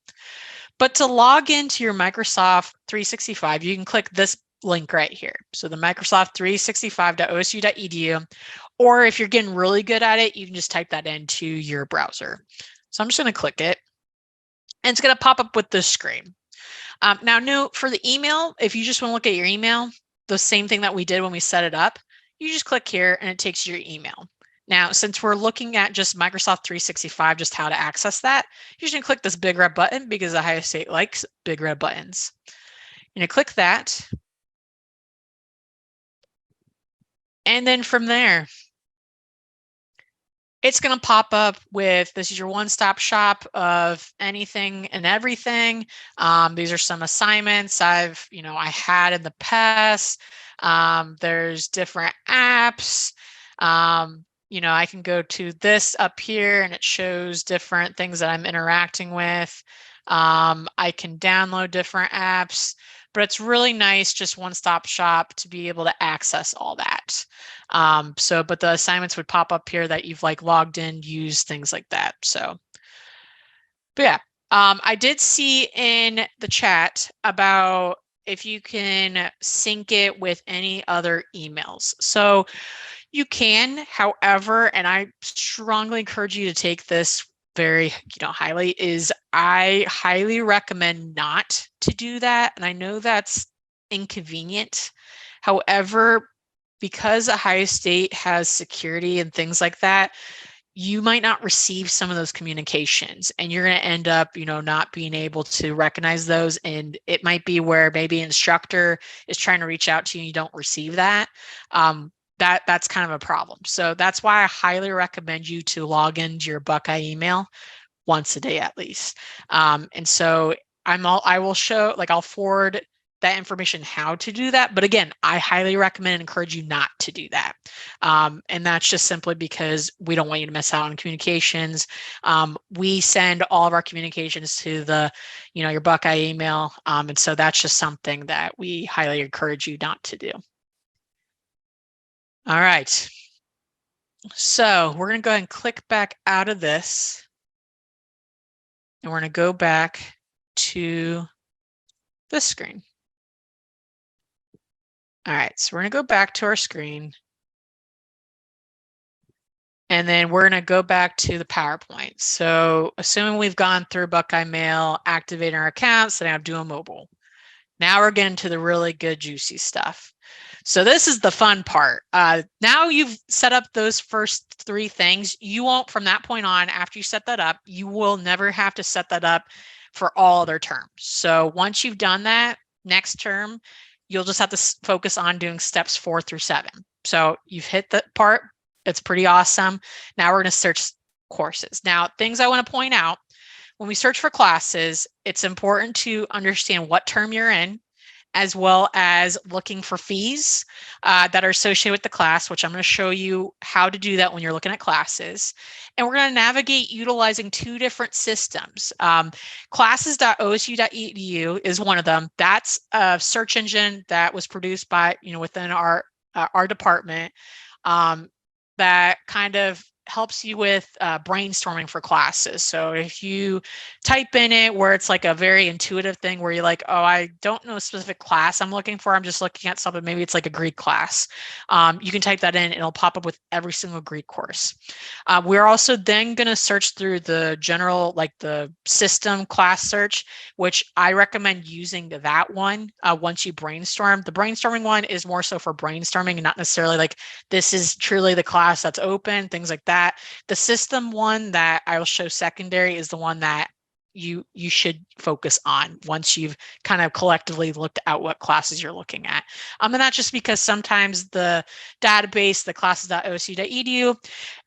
But to log into your Microsoft 365, you can click this link right here. So the Microsoft 365.osu.edu, or if you're getting really good at it, you can just type that into your browser. So I'm just going to click it, and it's going to pop up with this screen. Now, note for the email, if you just want to look at your email, the same thing that we did when we set it up, you just click here and it takes you to your email. Now, since we're looking at just Microsoft 365, just how to access that, you're just going to click this big red button because Ohio State likes big red buttons. You're going to click that. And then from there, it's going to pop up with, this is your one-stop shop of anything and everything. These are some assignments I had in the past. There's different apps. I can go to this up here and it shows different things that I'm interacting with. I can download different apps, but it's really nice, just one-stop shop to be able to access all that. But the assignments would pop up here that you've logged in, used, things like that. But yeah, I did see in the chat about if you can sync it with any other emails. So you can, however, and I strongly encourage you to take this very, I highly recommend not to do that. And I know that's inconvenient. However, because Ohio State has security and things like that, you might not receive some of those communications, and you're going to end up, not being able to recognize those. And it might be where maybe an instructor is trying to reach out to you and you don't receive that. That's kind of a problem. So that's why I highly recommend you to log into your Buckeye email once a day at least. And so I will show, like, I'll forward that information how to do that. But again, I highly recommend and encourage you not to do that. And that's just simply because we don't want you to miss out on communications. We send all of our communications to your Buckeye email. And so that's just something that we highly encourage you not to do. All right. So we're going to go ahead and click back out of this. And we're going to go back to this screen. All right, so we're going to go back to our screen. And then we're going to go back to the PowerPoint. So assuming we've gone through Buckeye Mail, activating our accounts, then I have Duo Mobile. Now we're getting to the really good, juicy stuff. So this is the fun part. Now you've set up those first 3 things. You won't, from that point on, after you set that up, you will never have to set that up for all other terms. So once you've done that, next term, you'll just have to focus on doing steps 4 through 7. So you've hit that part. It's pretty awesome. Now we're going to search courses. Now, things I want to point out, when we search for classes, it's important to understand what term you're in, as well as looking for fees that are associated with the class, which I'm going to show you how to do that when you're looking at classes. And we're going to navigate utilizing 2 different systems. Classes.osu.edu is one of them. That's a search engine that was produced by, within our department, that kind of helps you with brainstorming for classes. So if you type in it where it's like a very intuitive thing where you're like, oh, I don't know a specific class I'm looking for, I'm just looking at something, maybe it's like a Greek class. You can type that in and it'll pop up with every single Greek course. We're also then going to search through the general, like the system class search, which I recommend using that one once you brainstorm. The brainstorming one is more so for brainstorming and not necessarily like this is truly the class that's open, things like that. The system one that I will show secondary is the one that you should focus on once you've kind of collectively looked at what classes you're looking at. And that's just because sometimes the database, the classes.osu.edu,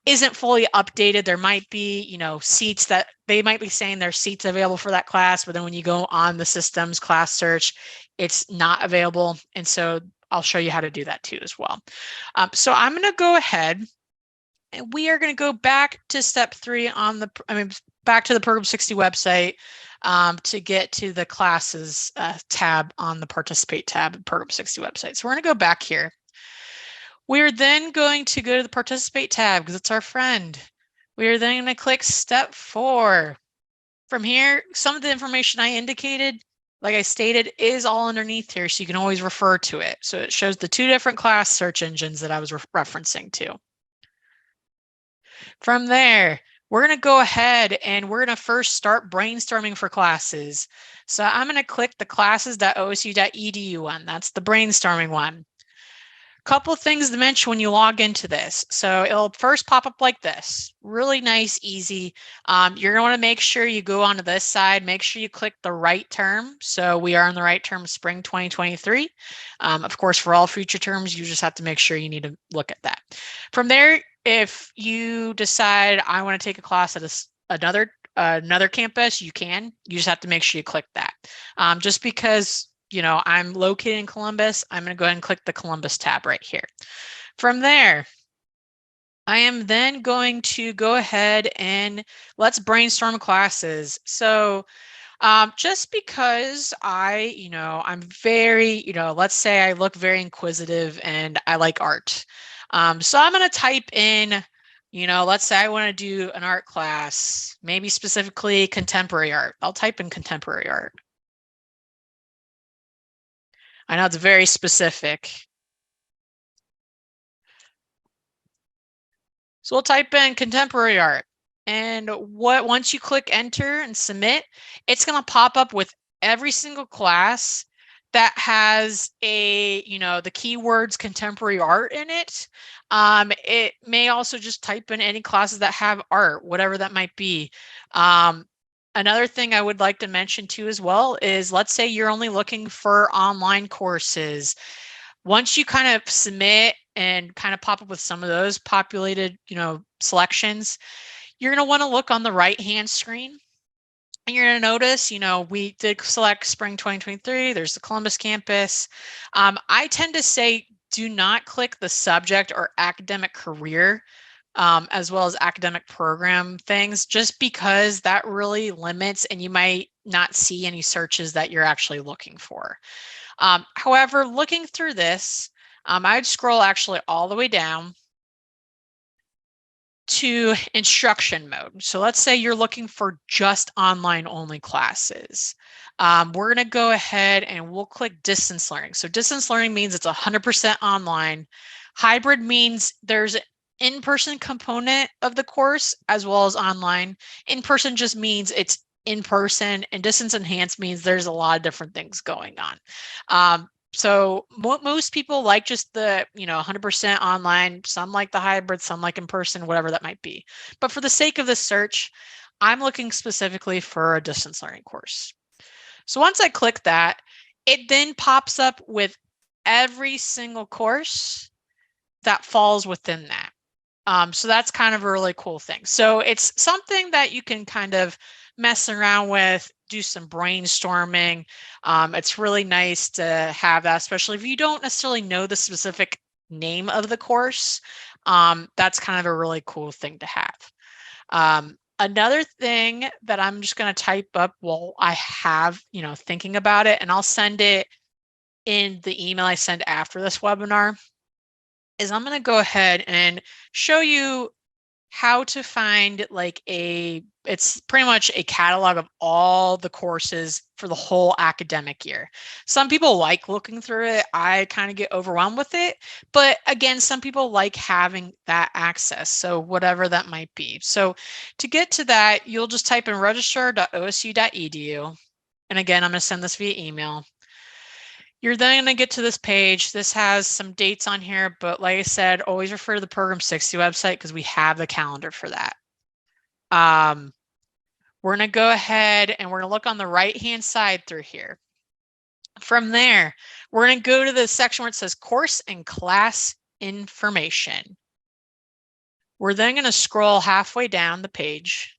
isn't fully updated. There might be, seats that they might be saying there's seats available for that class, but then when you go on the system's class search, it's not available. And so I'll show you how to do that too as well. So I'm going to go ahead and we are going to go back to step 3 back to the Program 60 website to get to the classes tab on the Participate tab of Program 60 website. So we're going to go back here. We're then going to go to the Participate tab because it's our friend. We are then going to click step 4. From here, some of the information I indicated, like I stated, is all underneath here, so you can always refer to it. So it shows the 2 different class search engines that I was referencing to. From there, we're going to go ahead and we're going to first start brainstorming for classes. So I'm going to click the classes.osu.edu one. That's the brainstorming one. Couple things to mention when you log into this. So it'll first pop up like this, really nice, easy. You're going to want to make sure you go onto this side, make sure you click the right term. So we are in the right term, spring 2023. Of course, for all future terms, you just have to make sure you need to look at that. From there, if you decide I want to take a class at another campus, you can. You just have to make sure you click that. Just because I'm located in Columbus, I'm going to go ahead and click the Columbus tab right here. From there, I am then going to go ahead and let's brainstorm classes. So just because I'm very, let's say I look very inquisitive and I like art. So I'm going to type in, let's say I want to do an art class, maybe specifically contemporary art. I'll type in contemporary art. I know it's very specific. So we'll type in contemporary art. And once you click enter and submit, it's going to pop up with every single class that has a, the keywords contemporary art in it. It may also just type in any classes that have art, whatever that might be. Another thing I would like to mention too as well is, let's say you're only looking for online courses. Once you kind of submit and kind of pop up with some of those populated, selections, you're going to want to look on the right-hand screen. And you're going to notice, we did select spring 2023. There's the Columbus campus. I tend to say do not click the subject or academic career, as well as academic program things, just because that really limits and you might not see any searches that you're actually looking for. However, looking through this, I'd scroll actually all the way down to instruction mode. So let's say you're looking for just online only classes. We're going to go ahead and we'll click distance learning. So distance learning means it's 100% online. Hybrid means there's an in-person component of the course as well as online. In-person just means it's in person, and distance enhanced means there's a lot of different things going on. So most people like just the 100% online. Some like the hybrid, some like in person, whatever that might be. But for the sake of the search, I'm looking specifically for a distance learning course. So once I click that, it then pops up with every single course that falls within that. So that's kind of a really cool thing. So it's something that you can kind of mess around with, do some brainstorming. It's really nice to have that, especially if you don't necessarily know the specific name of the course. That's kind of a really cool thing to have. Another thing that I'm just going to type up while I have, thinking about it, and I'll send it in the email I send after this webinar, is I'm going to go ahead and show you how to find it's pretty much a catalog of all the courses for the whole academic year. Some people like looking through it. I kind of get overwhelmed with it. But again, some people like having that access. So whatever that might be. So to get to that, you'll just type in register.osu.edu. And again, I'm going to send this via email. You're then going to get to this page. This has some dates on here, but like I said, always refer to the Program 60 website because we have the calendar for that. We're going to go ahead and we're going to look on the right-hand side through here. From there, we're going to go to the section where it says course and class information. We're then going to scroll halfway down the page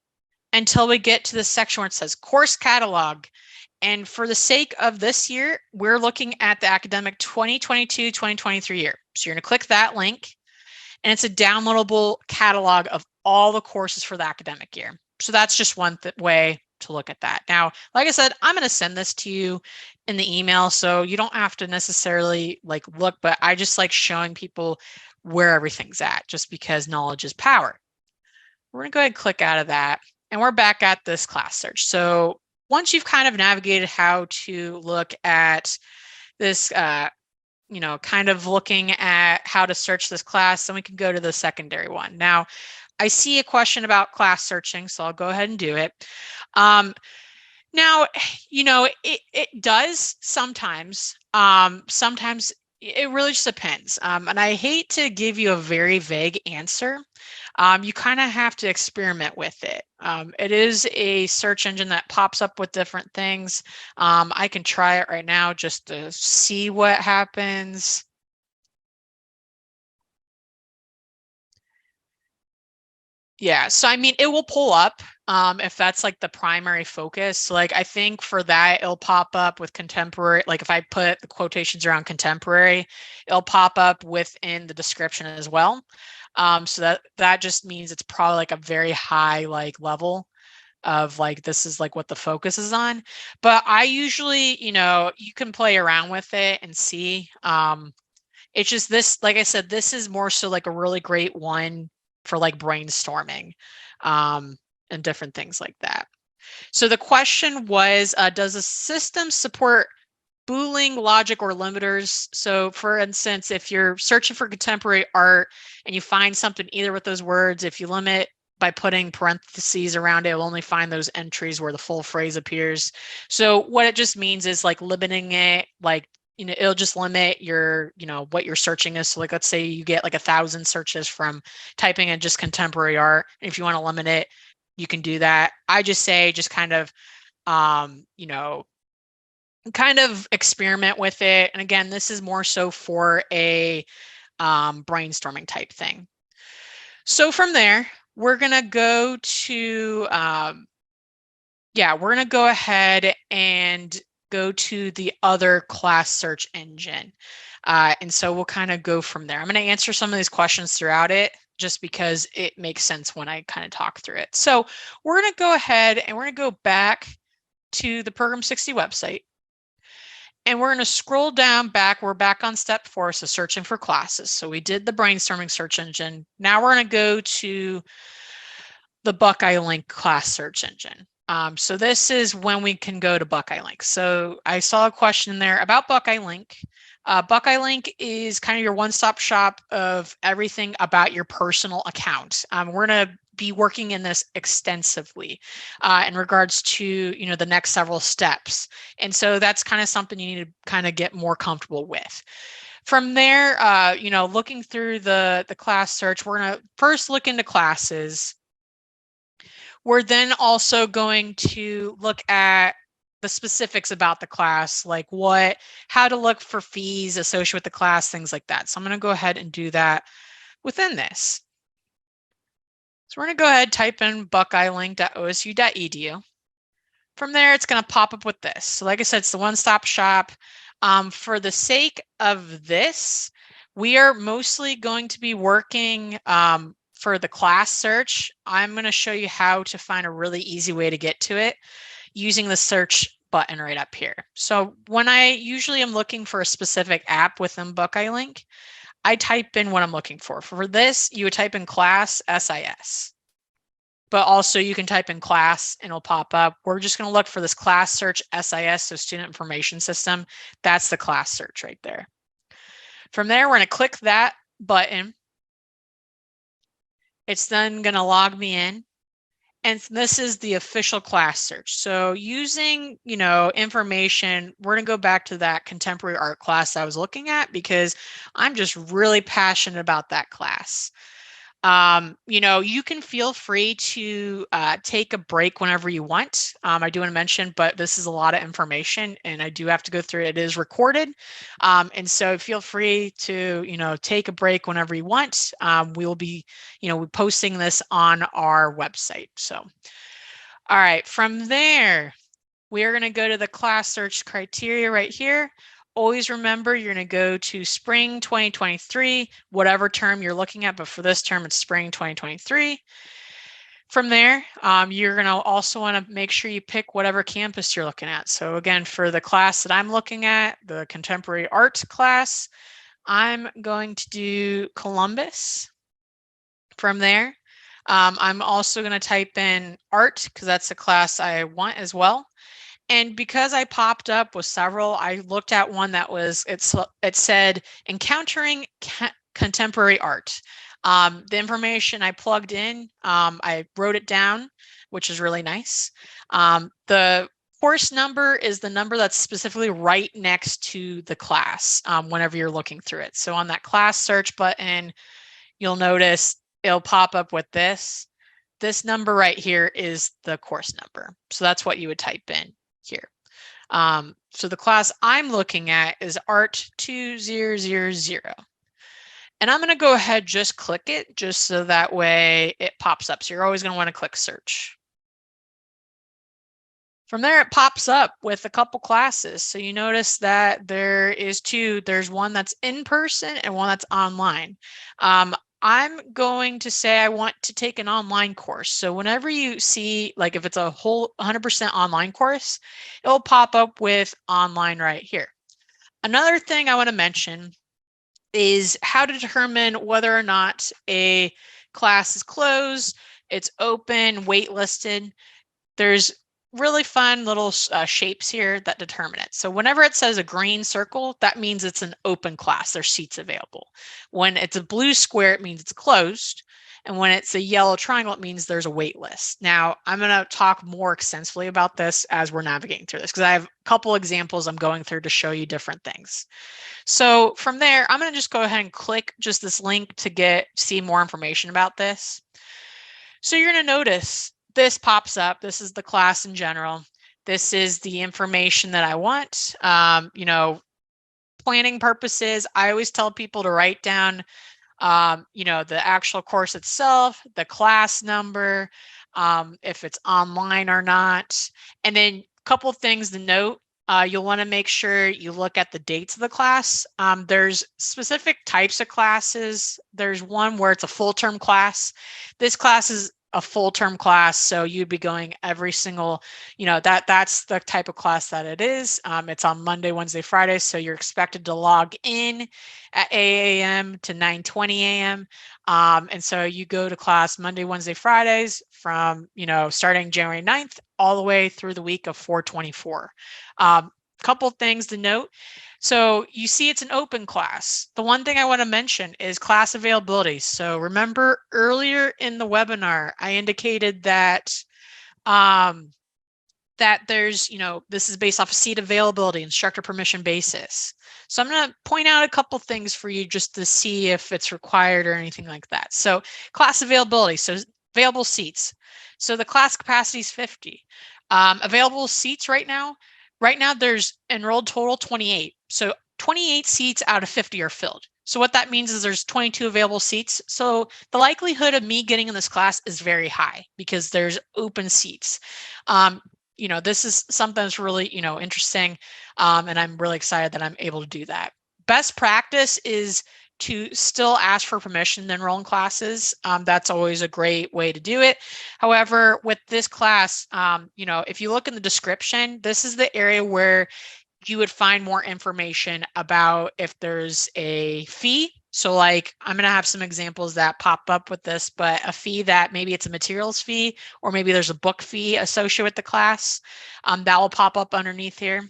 until we get to the section where it says course catalog. And for the sake of this year, we're looking at the academic 2022-2023 year. So you're going to click that link, and it's a downloadable catalog of all the courses for the academic year. So that's just one way to look at that. Now, like I said, I'm going to send this to you in the email, so you don't have to necessarily look, but I just like showing people where everything's at, just because knowledge is power. We're going to go ahead and click out of that, and we're back at this class search. So once you've kind of navigated how to look at this, kind of looking at how to search this class, then we can go to the secondary one. Now, I see a question about class searching, so I'll go ahead and do it. Now, it does sometimes. Sometimes it really just depends. And I hate to give you a very vague answer. You kind of have to experiment with it. It is a search engine that pops up with different things. I can try it right now just to see what happens. Yeah, so I mean, it will pull up if that's the primary focus. So I think for that, it'll pop up with contemporary. If I put the quotations around contemporary, it'll pop up within the description as well. So that just means it's probably a very high level of this is what the focus is on. But I usually, you can play around with it and see. It's just this, like I said, this is more so a really great one for brainstorming and different things like that. So the question was, does the system support Boolean logic or limiters? So for instance, if you're searching for contemporary art and you find something either with those words, if you limit by putting parentheses around it, it'll only find those entries where the full phrase appears. So what it just means is like limiting it, like, it'll just limit your, what you're searching is. So like, let's say you get like 1,000 searches from typing in just contemporary art. If you want to limit it, you can do that. I just say, just kind of, kind of experiment with it. And again, this is more so for a brainstorming type thing. So from there, we're going to go to, we're going to go ahead and go to the other class search engine. And so we'll kind of go from there. I'm going to answer some of these questions throughout it, just because it makes sense when I kind of talk through it. So we're going to go ahead and we're going to go back to the Program 60 website. And we're going to scroll down back. We're back on step 4, so searching for classes. So we did the brainstorming search engine. Now we're going to go to the Buckeye Link class search engine. So this is when we can go to Buckeye Link. So I saw a question there about Buckeye Link. Buckeye Link is kind of your one-stop shop of everything about your personal account. We're going to be working in this extensively in regards to the next several steps, and so that's kind of something you need to kind of get more comfortable with. From there, looking through the class search, we're going to first look into classes. We're then also going to look at the specifics about the class, like how to look for fees associated with the class, things like that. So I'm going to go ahead and do that within this. So we're going to go ahead and type in buckeyelink.osu.edu. From there, it's going to pop up with this. So like I said, it's the one-stop shop. For the sake of this, we are mostly going to be working for the class search. I'm going to show you how to find a really easy way to get to it using the search button right up here. So when I usually am looking for a specific app within Buckeye Link, I type in what I'm looking for. For this, you would type in class SIS. But also you can type in class and it'll pop up. We're just going to look for this class search SIS, so Student Information System. That's the class search right there. From there, we're going to click that button. It's then going to log me in. And this is the official class search. So using, information, we're going to go back to that contemporary art class I was looking at because I'm just really passionate about that class. You can feel free to take a break whenever you want. I do want to mention, but this is a lot of information and I do have to go through it. It is recorded. And so feel free to, take a break whenever you want. We will be, posting this on our website. So, all right, from there, we are going to go to the class search criteria right here. Always remember, you're going to go to spring 2023, whatever term you're looking at, but for this term, it's spring 2023. From there, you're going to also want to make sure you pick whatever campus you're looking at. So again, for the class that I'm looking at, the contemporary art class, I'm going to do Columbus. From there, I'm also going to type in art because that's the class I want as well. And because I popped up with several, I looked at one that was, it said encountering contemporary art. The information I plugged in, I wrote it down, which is really nice. The course number is the number that's specifically right next to the class whenever you're looking through it. So on that class search button, you'll notice it'll pop up with this. This number right here is the course number. So that's what you would type in here. So the class I'm looking at is Art 2000. And I'm going to go ahead, just click it, just so that way it pops up. So you're always going to want to click search. From there, it pops up with a couple classes. So you notice that there is two. There's one that's in person and one that's online. I'm going to say I want to take an online course. So whenever you see, like if it's a whole 100% online course, it'll pop up with online right here. Another thing I want to mention is how to determine whether or not a class is closed, it's open, waitlisted. There's really fun little shapes here that determine it. So whenever it says a green circle, that means it's an open class. There's seats available. When it's a blue square, it means it's closed. And when it's a yellow triangle, it means there's a wait list. Now, I'm going to talk more extensively about this as we're navigating through this, because I have a couple examples I'm going through to show you different things. So from there, I'm going to just go ahead and click just this link to see more information about this. So you're going to notice this pops up. This is the class in general. This is the information that I want. Planning purposes, I always tell people to write down, the actual course itself, the class number, if it's online or not. And then a couple of things to note. You'll want to make sure you look at the dates of the class. There's specific types of classes. There's one where it's a full term class. This class is a full term class, so you'd be going every single, that's the type of class that it is. It's on Monday, Wednesday, Friday, so you're expected to log in at 8 a.m. to 9:20 a.m. And so you go to class Monday, Wednesday, Fridays from, starting January 9th all the way through the week of 4/24. Couple things to note. So you see it's an open class. The one thing I want to mention is class availability. So remember earlier in the webinar, I indicated that there's, this is based off of seat availability, instructor permission basis. So I'm going to point out a couple things for you just to see if it's required or anything like that. So class availability, so available seats. So the class capacity is 50. Available seats right now there's enrolled total 28. So 28 seats out of 50 are filled. So what that means is there's 22 available seats. So the likelihood of me getting in this class is very high because there's open seats. This is something that's really, interesting. And I'm really excited that I'm able to do that. Best practice is to still ask for permission to enroll in classes. That's always a great way to do it. However, with this class, if you look in the description, this is the area where you would find more information about if there's a fee. So like, I'm going to have some examples that pop up with this, but a fee that maybe it's a materials fee, or maybe there's a book fee associated with the class, that will pop up underneath here.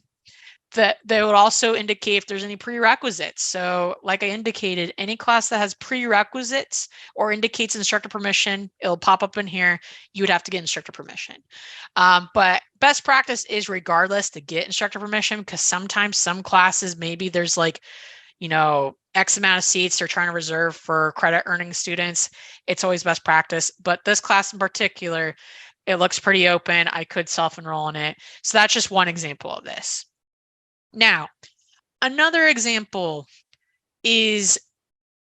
That they would also indicate if there's any prerequisites. So like I indicated, any class that has prerequisites or indicates instructor permission, it'll pop up in here. You would have to get instructor permission. But best practice is regardless to get instructor permission, because sometimes some classes, maybe there's like, X amount of seats they're trying to reserve for credit earning students. It's always best practice. But this class in particular, it looks pretty open. I could self-enroll in it. So that's just one example of this. Now, another example is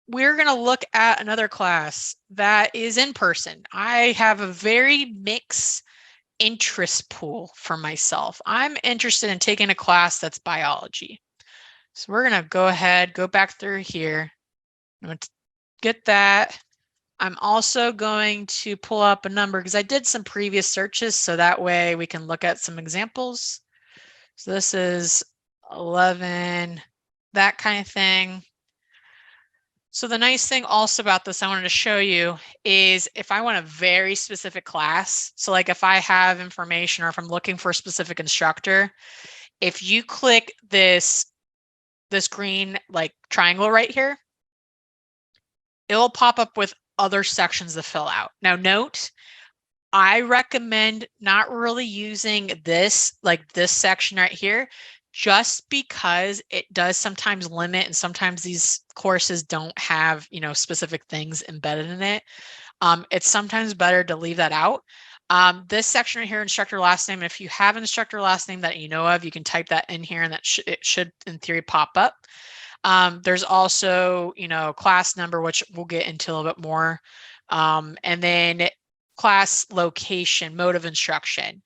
we're going to look at another class that is in person. I have a very mixed interest pool for myself. I'm interested in taking a class that's biology. So we're going to go back through here. I'm going to get that. I'm also going to pull up a number because I did some previous searches, so that way we can look at some examples. So this is 11, that kind of thing. So the nice thing also about this I wanted to show you is if I want a very specific class, so like if I have information or if I'm looking for a specific instructor, if you click this green like triangle right here, it will pop up with other sections to fill out. Now note, I recommend not really using this section right here, just because it does sometimes limit, and sometimes these courses don't have, specific things embedded in it. It's sometimes better to leave that out. This section right here, instructor last name, if you have an instructor last name that you know of, you can type that in here and it should in theory pop up. There's also, class number, which we'll get into a little bit more. And then class location, mode of instruction,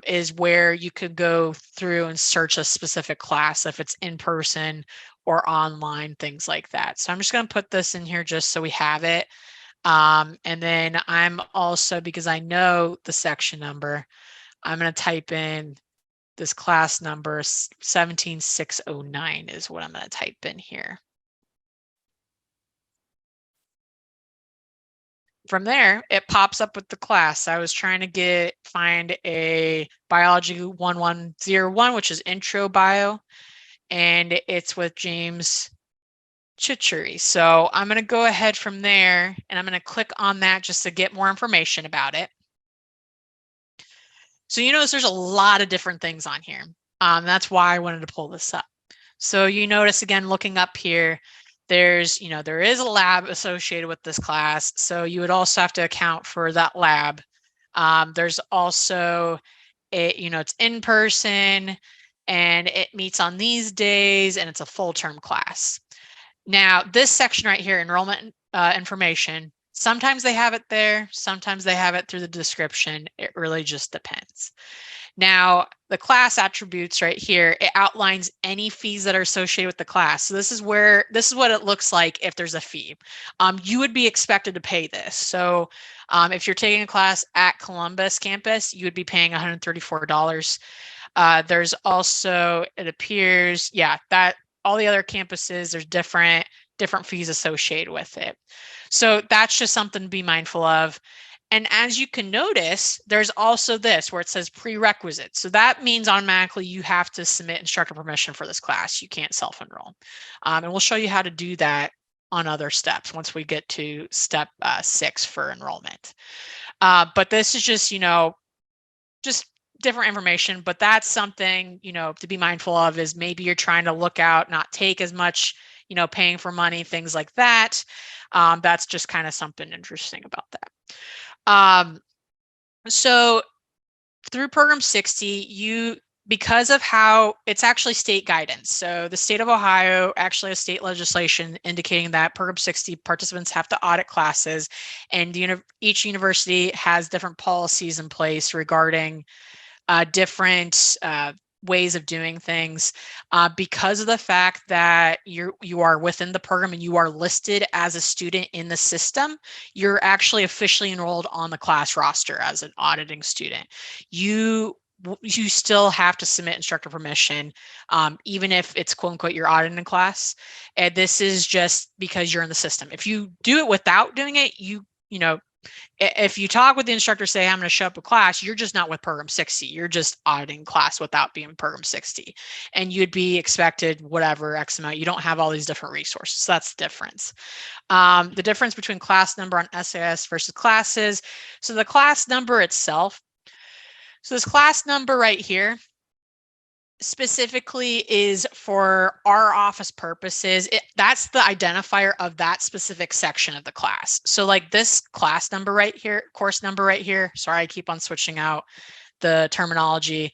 is where you could go through and search a specific class, if it's in person or online, things like that. So I'm just going to put this in here just so we have it. And then I'm also, because I know the section number, I'm going to type in this class number 17609 is what I'm going to type in here. From there, it pops up with the class. I was trying to find a biology 1101, which is intro bio, and it's with James Chichery. So I'm going to go ahead from there and I'm going to click on that just to get more information about it. So you notice there's a lot of different things on here. That's why I wanted to pull this up. So you notice again, looking up here, there's, there is a lab associated with this class. So you would also have to account for that lab. There's also, it's in person and it meets on these days and it's a full term class. Now, this section right here, enrollment information, sometimes they have it there, sometimes they have it through the description. It really just depends. Now, the class attributes right here, it outlines any fees that are associated with the class. So this is what it looks like if there's a fee. You would be expected to pay this. So if you're taking a class at Columbus campus, you would be paying $134. There's also, it appears, that all the other campuses, there's different fees associated with it. So that's just something to be mindful of. And as you can notice, there's also this where it says prerequisites. So that means automatically you have to submit instructor permission for this class. You can't self-enroll. And we'll show you how to do that on other steps once we get to step 6 for enrollment. But this is just, just different information, but that's something, to be mindful of is maybe you're trying to look out, not take as much, paying for money, things like that. That's just kind of something interesting about that. So through Program 60, because of how it's actually state guidance. So the state of Ohio actually has state legislation indicating that Program 60 participants have to audit classes, and each university has different policies in place regarding different ways of doing things. Because of the fact that you are within the program and you are listed as a student in the system, you're actually officially enrolled on the class roster as an auditing student. You still have to submit instructor permission, even if it's quote unquote your auditing class. And this is just because you're in the system. If you do it without doing it, if you talk with the instructor, say, I'm going to show up a class, you're just not with Program 60. You're just auditing class without being Program 60. And you'd be expected whatever X amount. You don't have all these different resources. So that's the difference. The difference between class number on SAS versus classes. So the class number itself. So this class number right here specifically is for our office purposes. That's the identifier of that specific section of the class. So like this class number right here, course number right here, sorry, I keep on switching out the terminology.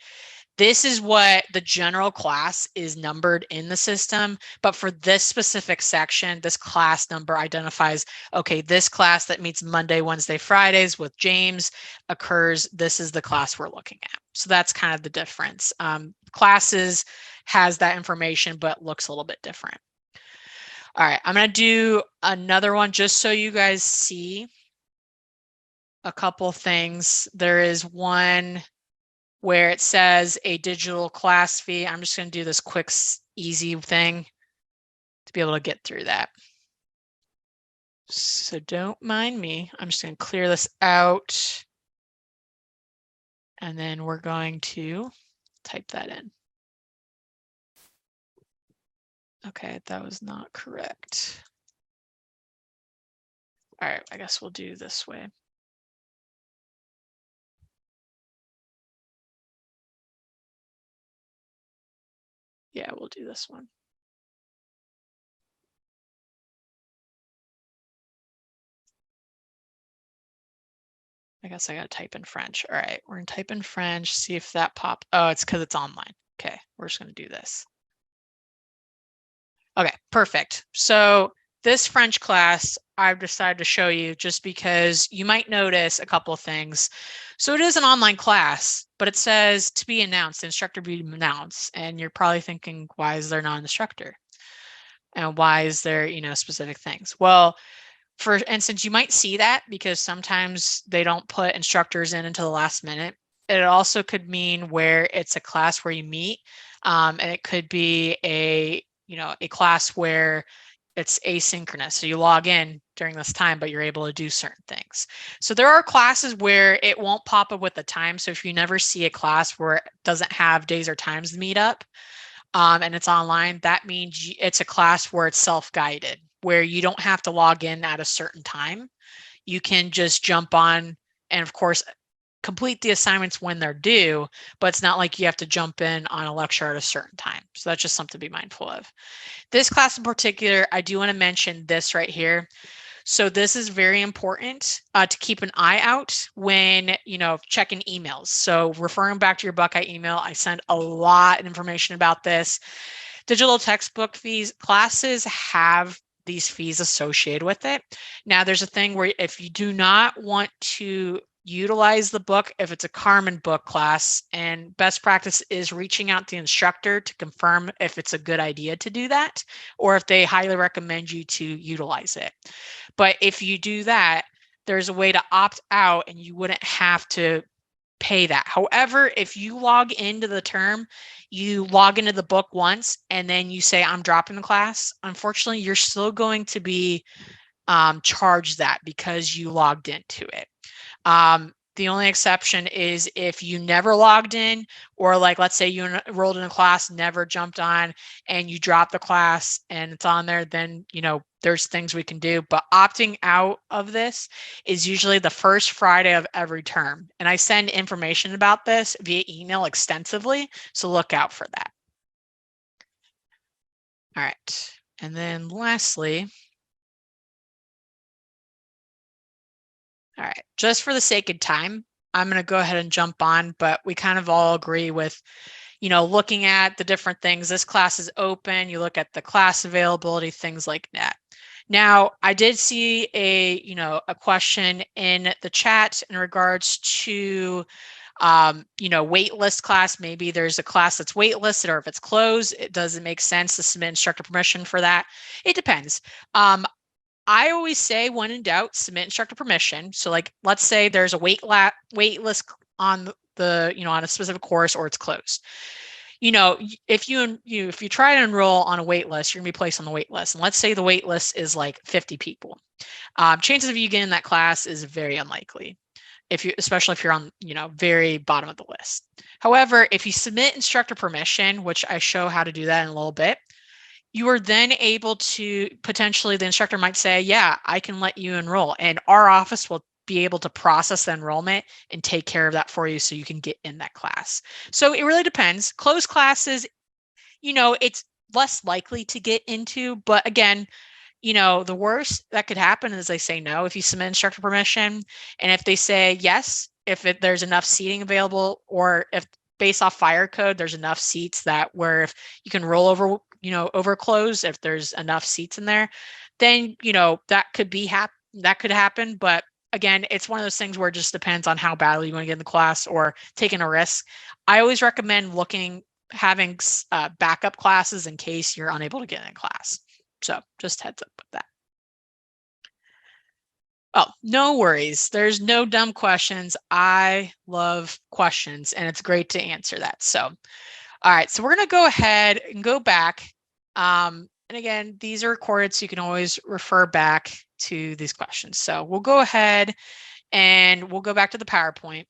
This is what the general class is numbered in the system. But for this specific section, this class number identifies, okay, this class that meets Monday, Wednesday, Fridays with James occurs. This is the class we're looking at. So that's kind of the difference. Classes has that information, but looks a little bit different. All right, I'm going to do another one just so you guys see a couple things. There is one where it says a digital class fee. I'm just going to do this quick, easy thing to be able to get through that. So don't mind me. I'm just going to clear this out. And then we're going to type that in. Okay, that was not correct. All right, I guess we'll do this way. Yeah, we'll do this one. I guess I got to type in French. All right, we're going to type in French, see if that popped. Oh, it's because it's online. Okay, we're just going to do this. Okay, perfect. So this French class, I've decided to show you just because you might notice a couple of things. So it is an online class, but it says to be announced, instructor be announced. And you're probably thinking, why is there not an instructor? And why is there, specific things? Well, for instance, you might see that because sometimes they don't put instructors in until the last minute. It also could mean where it's a class where you meet, and it could be a class where it's asynchronous. So you log in during this time, but you're able to do certain things. So there are classes where it won't pop up with the time. So if you never see a class where it doesn't have days or times to meet up, and it's online, that means it's a class where it's self-guided, where you don't have to log in at a certain time. You can just jump on and, of course, complete the assignments when they're due, but it's not like you have to jump in on a lecture at a certain time. So that's just something to be mindful of. This class in particular, I do want to mention this right here. So this is very important to keep an eye out when, checking emails. So referring back to your Buckeye email, I sent a lot of information about this. Digital textbook fees, classes have these fees associated with it. Now, there's a thing where if you do not want to utilize the book, if it's a Carmen book class, and best practice is reaching out to the instructor to confirm if it's a good idea to do that, or if they highly recommend you to utilize it. But if you do that, there's a way to opt out and you wouldn't have to pay that. However, if you log into the term, you log into the book once and then you say, I'm dropping the class, unfortunately, you're still going to be charged that because you logged into it. The only exception is if you never logged in, or like, let's say you enrolled in a class, never jumped on, and you drop the class and it's on there, then, there's things we can do. But opting out of this is usually the first Friday of every term. And I send information about this via email extensively, so look out for that. All right. And then lastly, all right, just for the sake of time, I'm going to go ahead and jump on, but we kind of all agree with, looking at the different things. This class is open. You look at the class availability, things like that. Now, I did see a question in the chat in regards to, wait list class. Maybe there's a class that's wait listed, or if it's closed, it doesn't make sense to submit instructor permission for that. It depends. I always say, when in doubt, submit instructor permission. So, like, let's say there's a wait list on on a specific course, or it's closed. If you try to enroll on a wait list, you're gonna be placed on the wait list. And let's say the wait list is like 50 people. Chances of you getting that class is very unlikely, especially if you're on, very bottom of the list. However, if you submit instructor permission, which I show how to do that in a little bit, you are then able to potentially, the instructor might say, yeah, I can let you enroll, and our office will be able to process the enrollment and take care of that for you so you can get in that class. So it really depends. Closed classes, it's less likely to get into, but again, the worst that could happen is they say no if you submit instructor permission. And if they say yes, if there's enough seating available, or if based off fire code, there's enough seats that where if you can roll over, over close, if there's enough seats in there, then, that could that could happen. But again, it's one of those things where it just depends on how badly you want to get in the class or taking a risk. I always recommend having backup classes in case you're unable to get in class. So just heads up with that. Oh, no worries. There's no dumb questions. I love questions and it's great to answer that. So, all right, so we're going to go ahead and go back. And again, these are recorded, so you can always refer back to these questions. So we'll go ahead and we'll go back to the PowerPoint.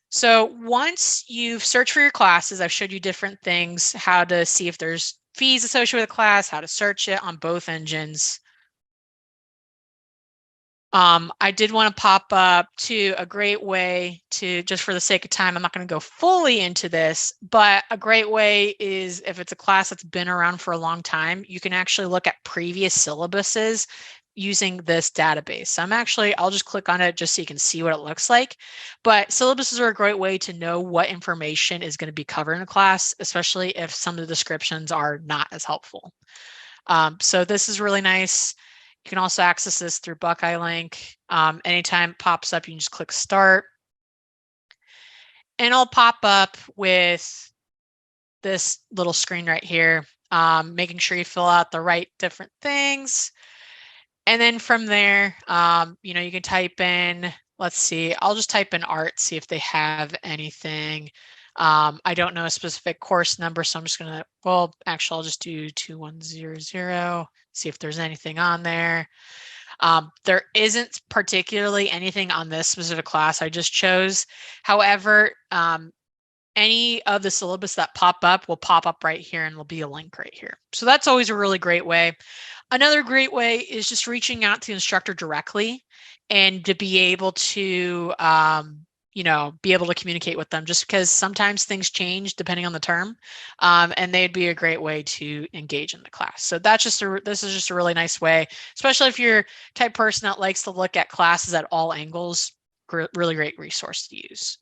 So once you've searched for your classes, I've showed you different things, how to see if there's fees associated with a class, how to search it on both engines. I did want to pop up to a great way to, just for the sake of time, I'm not going to go fully into this, but a great way is if it's a class that's been around for a long time, you can actually look at previous syllabuses using this database. So I'll just click on it just so you can see what it looks like. But syllabuses are a great way to know what information is going to be covered in a class, especially if some of the descriptions are not as helpful. So this is really nice. You can also access this through Buckeye Link. Anytime it pops up, you can just click start. And it'll pop up with this little screen right here, making sure you fill out the right different things. And then from there, you can type in, let's see, I'll just type in art, see if they have anything. I don't know a specific course number, so I'm just going to, well, actually, I'll just do 2100, see if there's anything on there. There isn't particularly anything on this specific class I just chose. However, any of the syllabus that pop up will pop up right here and there'll be a link right here. So that's always a really great way. Another great way is just reaching out to the instructor directly and to be able to, be able to communicate with them, just because sometimes things change depending on the term, and they'd be a great way to engage in the class. So this is just a really nice way, especially if you're type person that likes to look at classes at all angles. Really great resource to use.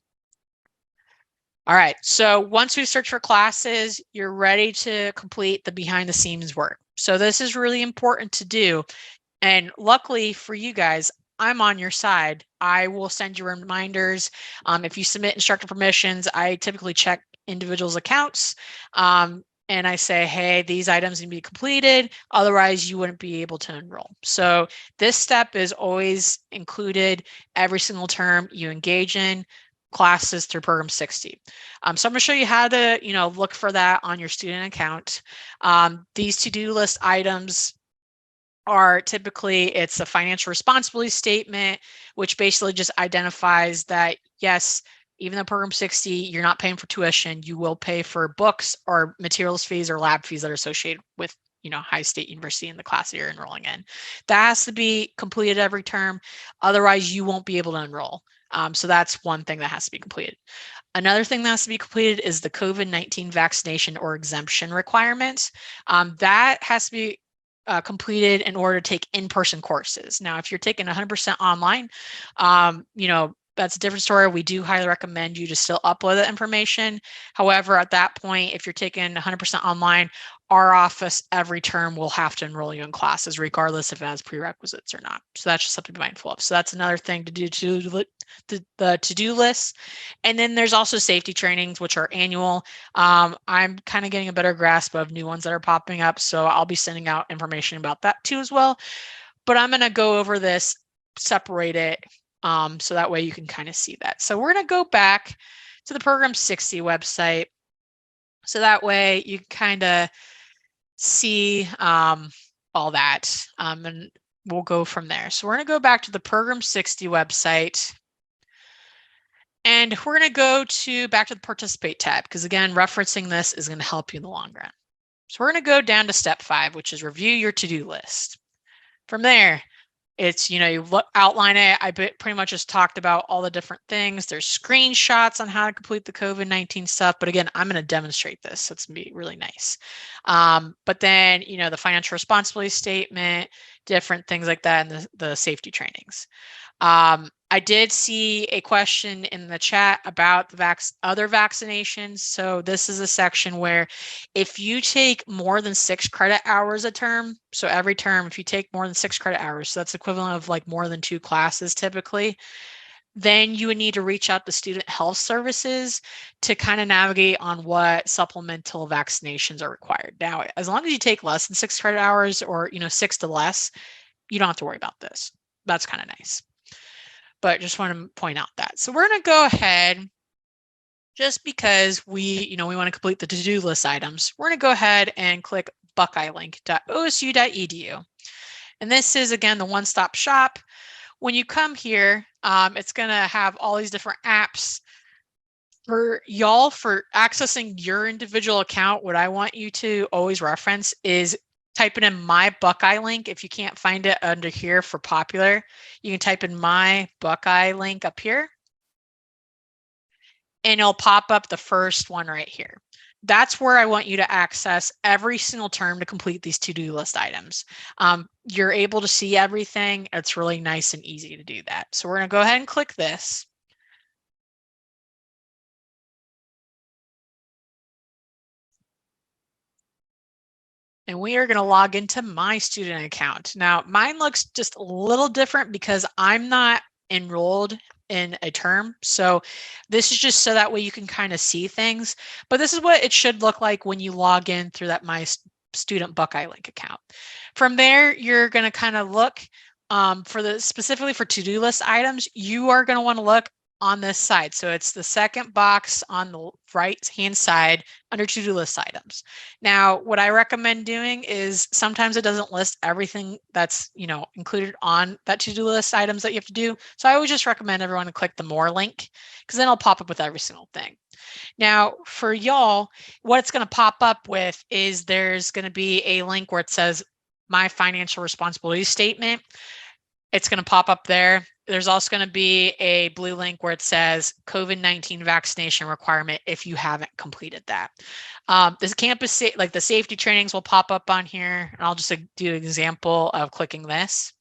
All right, so once we search for classes, you're ready to complete the behind the scenes work. So this is really important to do. And luckily for you guys, I'm on your side. I will send you reminders. If you submit instructor permissions, I typically check individuals' accounts. And I say, hey, these items need to be completed. Otherwise, you wouldn't be able to enroll. So this step is always included every single term you engage in classes through Program 60. So I'm going to show you how to, look for that on your student account. These to-do list items are typically, it's a financial responsibility statement, which basically just identifies that, yes, even though Program 60, you're not paying for tuition, you will pay for books or materials fees or lab fees that are associated with High State University in the class that you're enrolling in. That has to be completed every term. Otherwise, you won't be able to enroll. So that's one thing that has to be completed. Another thing that has to be completed is the COVID-19 vaccination or exemption requirements. That has to be completed in order to take in-person courses. Now, if you're taking 100% online, that's a different story. We do highly recommend you to still upload that information. However, at that point, if you're taking 100% online, our office every term will have to enroll you in classes, regardless if it has prerequisites or not. So that's just something to be mindful of. So that's another thing to do to the to-do list. And then there's also safety trainings, which are annual. I'm kind of getting a better grasp of new ones that are popping up. So I'll be sending out information about that too as well. But I'm going to go over this, separate it, so that way you can kind of see that. So we're going to go back to the Program 60 website. So that way you kind of see all that, and we'll go from there. So we're going to go back to the Program 60 website. And we're going to go back to the Participate tab, because again, referencing this is going to help you in the long run. So we're going to go down to step 5, which is review your to-do list. From there, it's, you outline it. I pretty much just talked about all the different things. There's screenshots on how to complete the COVID-19 stuff. But again, I'm going to demonstrate this. So it's going to be really nice. But then, the financial responsibility statement, different things like that, and the safety trainings. I did see a question in the chat about the other vaccinations. So this is a section where if you take more than 6 credit hours a term, so every term, if you take more than 6 credit hours, so that's equivalent of like more than 2 classes typically, then you would need to reach out to Student Health Services to kind of navigate on what supplemental vaccinations are required. Now, as long as you take less than 6 credit hours or, 6 to less, you don't have to worry about this. That's kind of nice. But just want to point out that. So we're going to go ahead, just because we want to complete the to-do list items, we're going to go ahead and click buckeyelink.osu.edu. And this is, again, the one-stop shop. When you come here, it's going to have all these different apps. For y'all, for accessing your individual account, what I want you to always reference is typing in my Buckeye link. If you can't find it under here for popular, you can type in my Buckeye link up here, and it'll pop up the first one right here. That's where I want you to access every single term to complete these to-do list items. You're able to see everything. It's really nice and easy to do that. So we're going to go ahead and click this. And we are going to log into my student account. Now, mine looks just a little different because I'm not enrolled in a term. So this is just so that way you can kind of see things. But this is what it should look like when you log in through that My Student Buckeye Link account. From there, you're going to kind of look specifically for to-do list items. You are going to want to look on this side. So it's the second box on the right-hand side under to-do list items. Now, what I recommend doing is sometimes it doesn't list everything that's, included on that to-do list items that you have to do. So I always just recommend everyone to click the more link because then it'll pop up with every single thing. Now, for y'all, what it's going to pop up with is there's going to be a link where it says my financial responsibility statement. It's going to pop up there. There's also going to be a blue link where it says COVID-19 vaccination requirement if you haven't completed that. This campus, like the safety trainings will pop up on here. And I'll just do an example of clicking this.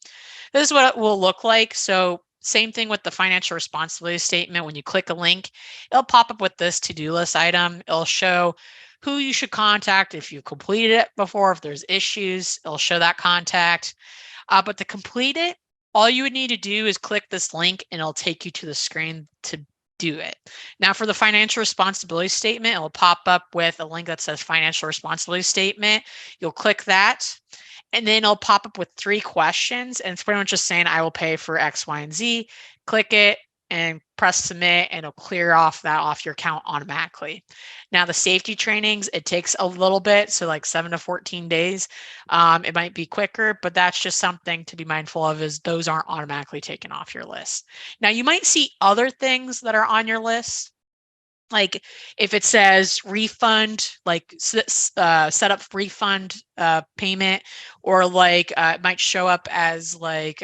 This is what it will look like. So same thing with the financial responsibility statement. When you click a link, it'll pop up with this to-do list item. It'll show who you should contact if you completed it before, if there's issues, it'll show that contact. But to complete it, all you would need to do is click this link and it'll take you to the screen to do it. Now for the financial responsibility statement, it'll pop up with a link that says financial responsibility statement. You'll click that and then it'll pop up with 3 questions. And it's pretty much just saying, I will pay for X, Y, and Z. Click it and press submit and it'll clear off your account automatically. Now the safety trainings, it takes a little bit. So like 7 to 14 days. It might be quicker, but that's just something to be mindful of is those aren't automatically taken off your list. Now you might see other things that are on your list. Like if it says refund, like set up refund payment, or like it might show up as like,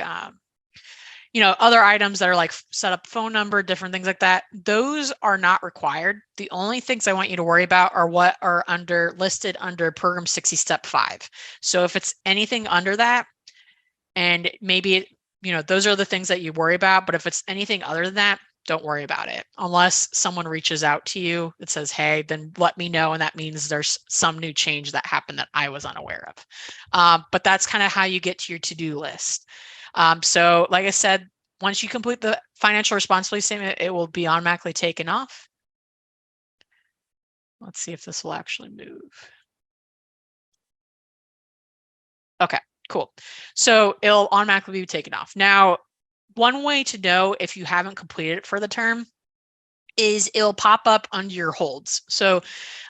other items that are like set up phone number, different things like that. Those are not required. The only things I want you to worry about are what are listed under Program 60 Step 5. So if it's anything under that, and maybe, those are the things that you worry about, but if it's anything other than that, don't worry about it. Unless someone reaches out to you that says, hey, then let me know. And that means there's some new change that happened that I was unaware of. But that's kind of how you get to your to-do list. So like I said, once you complete the financial responsibility statement, it will be automatically taken off. Let's see if this will actually move. Okay, cool. So it'll automatically be taken off. Now, one way to know if you haven't completed it for the term is it'll pop up under your holds. So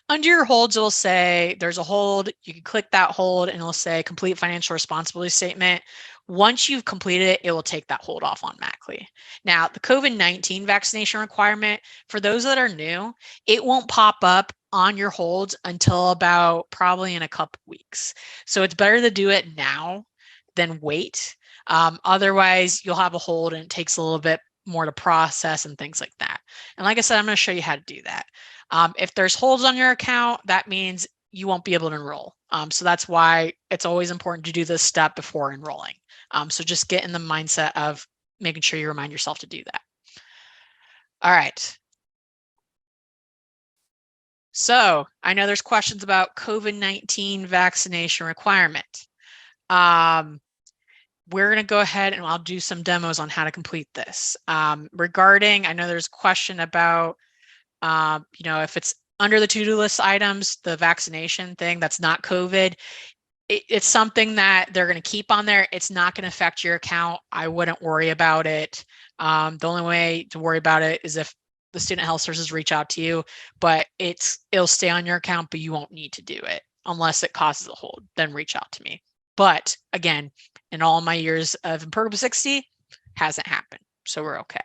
under your holds, it'll say there's a hold. You can click that hold and it'll say complete financial responsibility statement. Once you've completed it, it will take that hold off automatically. Now, the COVID-19 vaccination requirement, for those that are new, it won't pop up on your holds until about probably in a couple weeks. So it's better to do it now than wait. Otherwise, you'll have a hold and it takes a little bit more to process and things like that. And like I said, I'm going to show you how to do that. If there's holds on your account, that means you won't be able to enroll. So that's why it's always important to do this step before enrolling. So just get in the mindset of making sure you remind yourself to do that. All right. So I know there's questions about COVID-19 vaccination requirement. We're going to go ahead and I'll do some demos on how to complete this. Regarding, I know there's a question about, if it's under the to-do list items, the vaccination thing, that's not COVID. It's something that they're going to keep on there. It's not going to affect your account. I wouldn't worry about it. The only way to worry about it is if the student health services reach out to you, but it'll stay on your account, but you won't need to do it unless it causes a hold. Then reach out to me. But again, in all my years of Program 60, hasn't happened. So we're okay.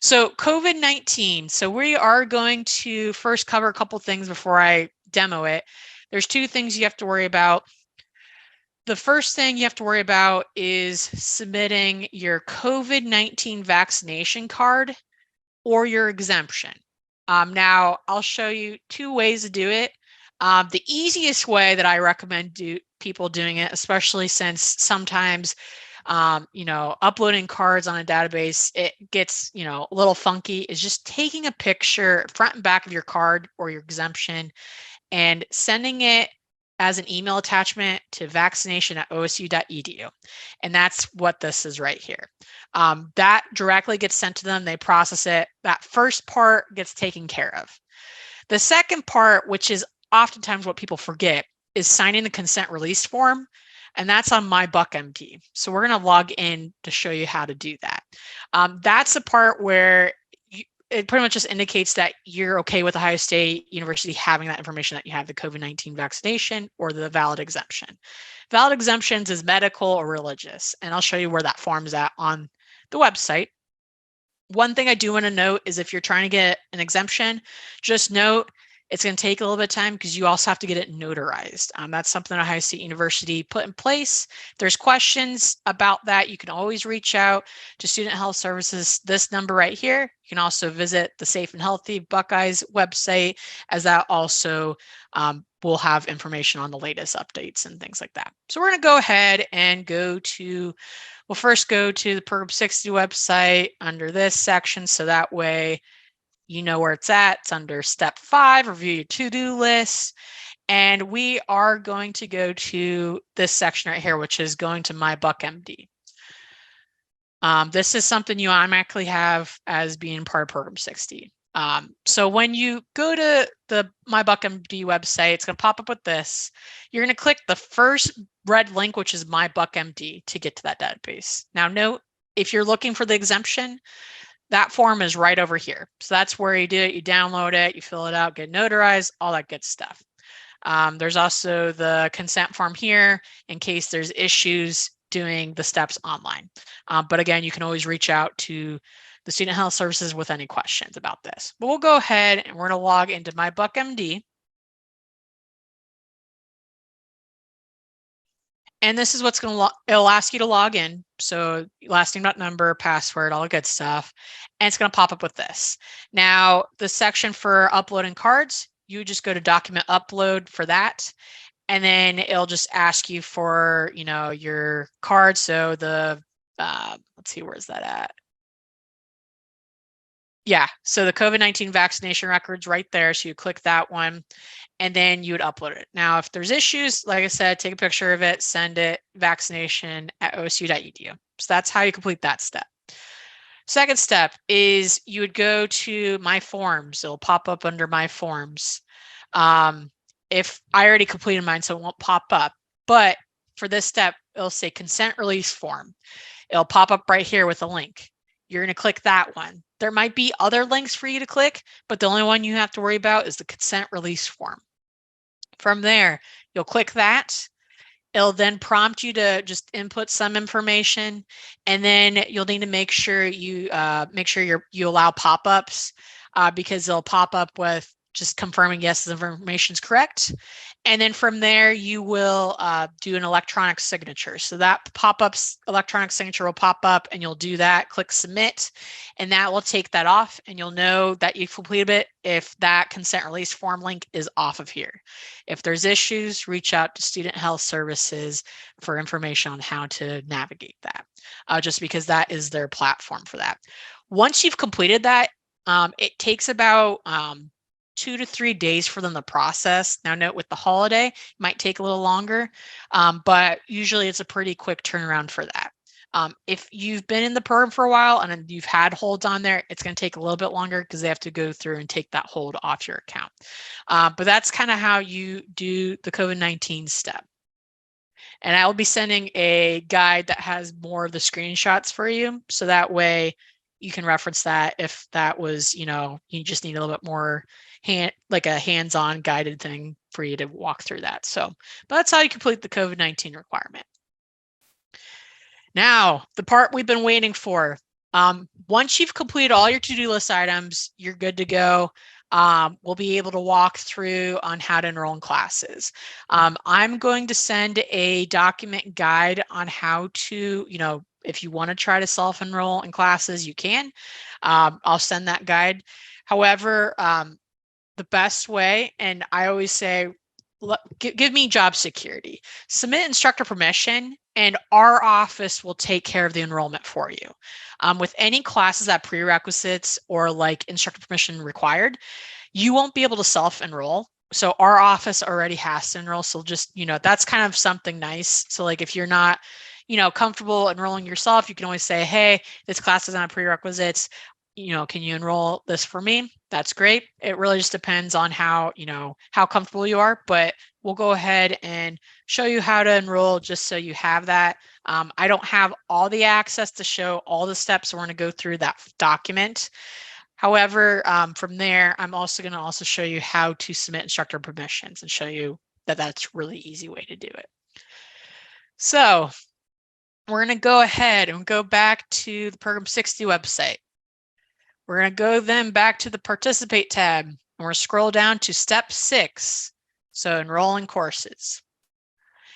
So COVID-19. So we are going to first cover a couple things before I demo it. There's 2 things you have to worry about. The first thing you have to worry about is submitting your COVID-19 vaccination card or your exemption. Now, I'll show you 2 ways to do it. The easiest way that I recommend people doing it, especially since sometimes, uploading cards on a database, it gets, a little funky, is just taking a picture front and back of your card or your exemption and sending it as an email attachment to vaccination@osu.edu. And that's what this is right here. That directly gets sent to them. They process it. That first part gets taken care of. The second part, which is oftentimes what people forget, is signing the consent release form. And that's on MyBuckMD. So we're going to log in to show you how to do that. That's the part where it pretty much just indicates that you're okay with Ohio State University having that information that you have the COVID-19 vaccination or the valid exemption. Valid exemptions is medical or religious, and I'll show you where that form's at on the website. One thing I do want to note is if you're trying to get an exemption, just note it's going to take a little bit of time because you also have to get it notarized. That's something that Ohio State University put in place. If there's questions about that, you can always reach out to Student Health Services, this number right here. You can also visit the Safe and Healthy Buckeyes website, as that also will have information on the latest updates and things like that. So we're going to go ahead and we'll first go to the Program 60 website under this section, so that way you know where it's at. It's under step 5, review your to-do list. And we are going to go to this section right here, which is going to MyBuckMD. This is something you automatically have as being part of Program 60. So when you go to the MyBuckMD website, it's going to pop up with this. You're going to click the first red link, which is MyBuckMD, to get to that database. Now note, if you're looking for the exemption, that form is right over here. So that's where you do it. You download it, you fill it out, get notarized, all that good stuff. There's also the consent form here in case there's issues doing the steps online. But again, you can always reach out to the Student Health Services with any questions about this. But we'll go ahead and we're going to log into MyBuckMD. And this is what's going to, it'll ask you to log in. So last name, number, password, all the good stuff. And it's going to pop up with this. Now, the section for uploading cards, you just go to document upload for that. And then it'll just ask you for, your card. So the, let's see, where's that at? Yeah, so the COVID-19 vaccination record's right there. So you click that one and then you would upload it. Now, if there's issues, like I said, take a picture of it, send it vaccination@osu.edu. So that's how you complete that step. Second step is you would go to My Forms. It'll pop up under My Forms. If I already completed mine, so it won't pop up. But for this step, it'll say consent release form. It'll pop up right here with a link. You're going to click that one. There might be other links for you to click, but the only one you have to worry about is the consent release form. From there, you'll click that. It'll then prompt you to just input some information, and then you'll need to make sure you allow pop-ups because they'll pop up with just confirming yes, the information is correct. And then from there, you will do an electronic signature. So that pop-up's electronic signature will pop up and you'll do that, click submit, and that will take that off and you'll know that you've completed it if that consent release form link is off of here. If there's issues, reach out to Student Health Services for information on how to navigate that, just because that is their platform for that. Once you've completed that, it takes about 2 to 3 days for them to process. Now note with the holiday, it might take a little longer, but usually it's a pretty quick turnaround for that. If you've been in the program for a while and you've had holds on there, it's going to take a little bit longer because they have to go through and take that hold off your account. But that's kind of how you do the COVID-19 step. And I will be sending a guide that has more of the screenshots for you. So that way you can reference that if that was, you just need a little bit more like a hands-on guided thing for you to walk through that. So, but that's how you complete the COVID-19 requirement. Now, the part we've been waiting for. Once you've completed all your to-do list items, you're good to go. We'll be able to walk through on how to enroll in classes. I'm going to send a document guide on how to, if you want to try to self-enroll in classes, you can. I'll send that guide. However, the best way, and I always say, give me job security. Submit instructor permission, and our office will take care of the enrollment for you. With any classes that prerequisites or like instructor permission required, you won't be able to self-enroll. So our office already has to enroll. So just, that's kind of something nice. So like if you're not, comfortable enrolling yourself, you can always say, hey, this class is on prerequisites. Can you enroll this for me? That's great. It really just depends on how comfortable you are, but we'll go ahead and show you how to enroll just so you have that. I don't have all the access to show all the steps. So we're going to go through that document. However, from there, I'm also going to show you how to submit instructor permissions and show you that that's a really easy way to do it. So we're going to go ahead and go back to the Program 60 website. We're going to go then back to the Participate tab, and we're going to scroll down to Step 6, so enroll in courses.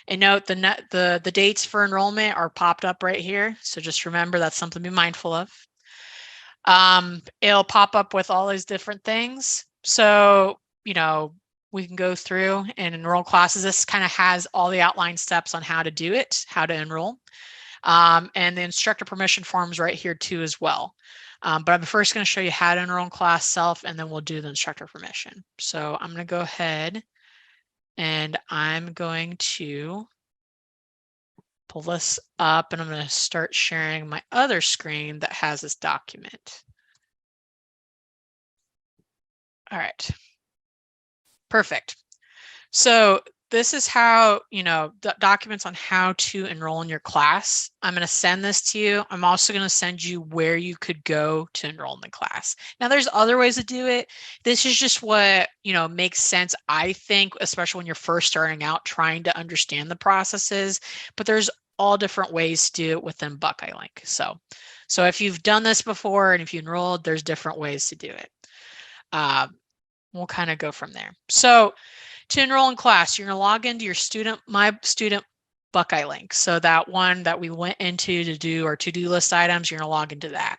And note the dates for enrollment are popped up right here, so just remember that's something to be mindful of. It'll pop up with all these different things. So, you know, we can go through and enroll classes. This kind of has all the outline steps on how to do it, how to enroll. And the instructor permission forms right here too as well. But I'm first going to show you how to enroll in class self, and then we'll do the instructor permission. So I'm going to go ahead and I'm going to pull this up, and I'm going to start sharing my other screen that has this document. All right. Perfect. So this is how, documents on how to enroll in your class. I'm going to send this to you. I'm also going to send you where you could go to enroll in the class. Now, there's other ways to do it. This is just what, makes sense, I think, especially when you're first starting out trying to understand the processes. But there's all different ways to do it within Buckeye Link. So if you've done this before and if you enrolled, there's different ways to do it. We'll kind of go from there. So to enroll in class, you're going to log into your My Student Buckeye Link. So that one that we went into to do our to-do list items, you're going to log into that.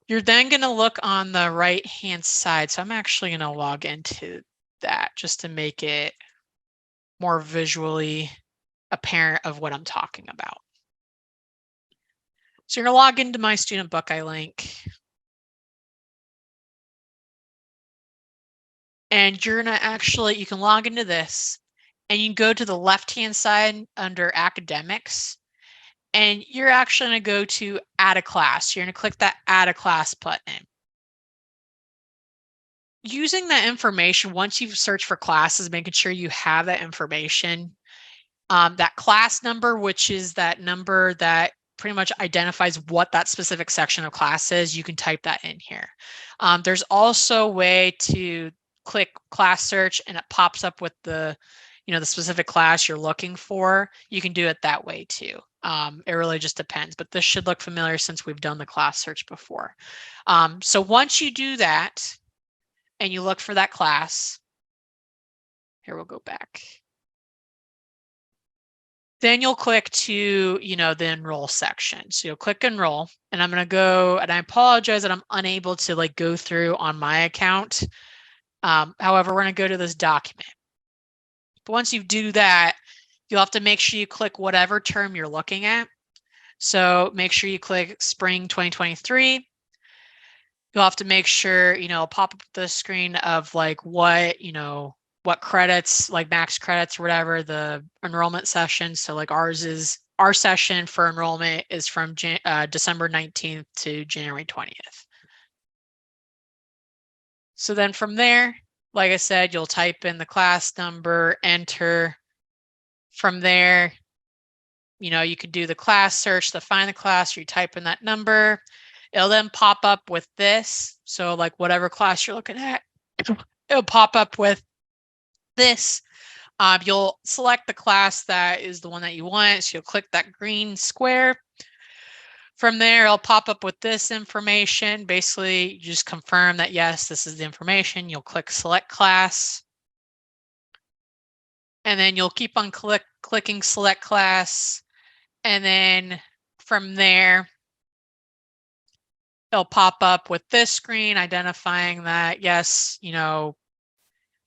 You're then going to look on the right-hand side. So I'm actually going to log into that just to make it more visually apparent of what I'm talking about. So you're going to log into My Student Buckeye Link. And you're going to you can log into this, and you can go to the left-hand side under academics, and you're actually going to go to add a class. You're going to click that add a class button. Using that information, once you've searched for classes, making sure you have that information, that class number, which is that number that pretty much identifies what that specific section of class is, you can type that in here. There's also a way to click class search and it pops up with the specific class you're looking for. You can do it that way too. It really just depends, but this should look familiar since we've done the class search before. So once you do that and you look for that class, here we'll go back. Then you'll click to, the enroll section. So you'll click enroll, and I'm going to go, and I apologize that I'm unable to go through on my account. However, we're going to go to this document. But once you do that, you'll have to make sure you click whatever term you're looking at. So make sure you click spring 2023. You'll have to make sure, pop up the screen of what credits, like max credits or whatever, the enrollment session. So our session for enrollment is from December 19th to January 20th. So then from there, like I said, you'll type in the class number, enter. From there, you can do the class search to find the class, you type in that number. It'll then pop up with this. So whatever class you're looking at, it'll pop up with this. You'll select the class that is the one that you want. So you'll click that green square. From there, it'll pop up with this information. Basically, you just confirm that, yes, this is the information. You'll click select class. And then you'll keep on clicking select class. And then from there, it'll pop up with this screen identifying that, yes,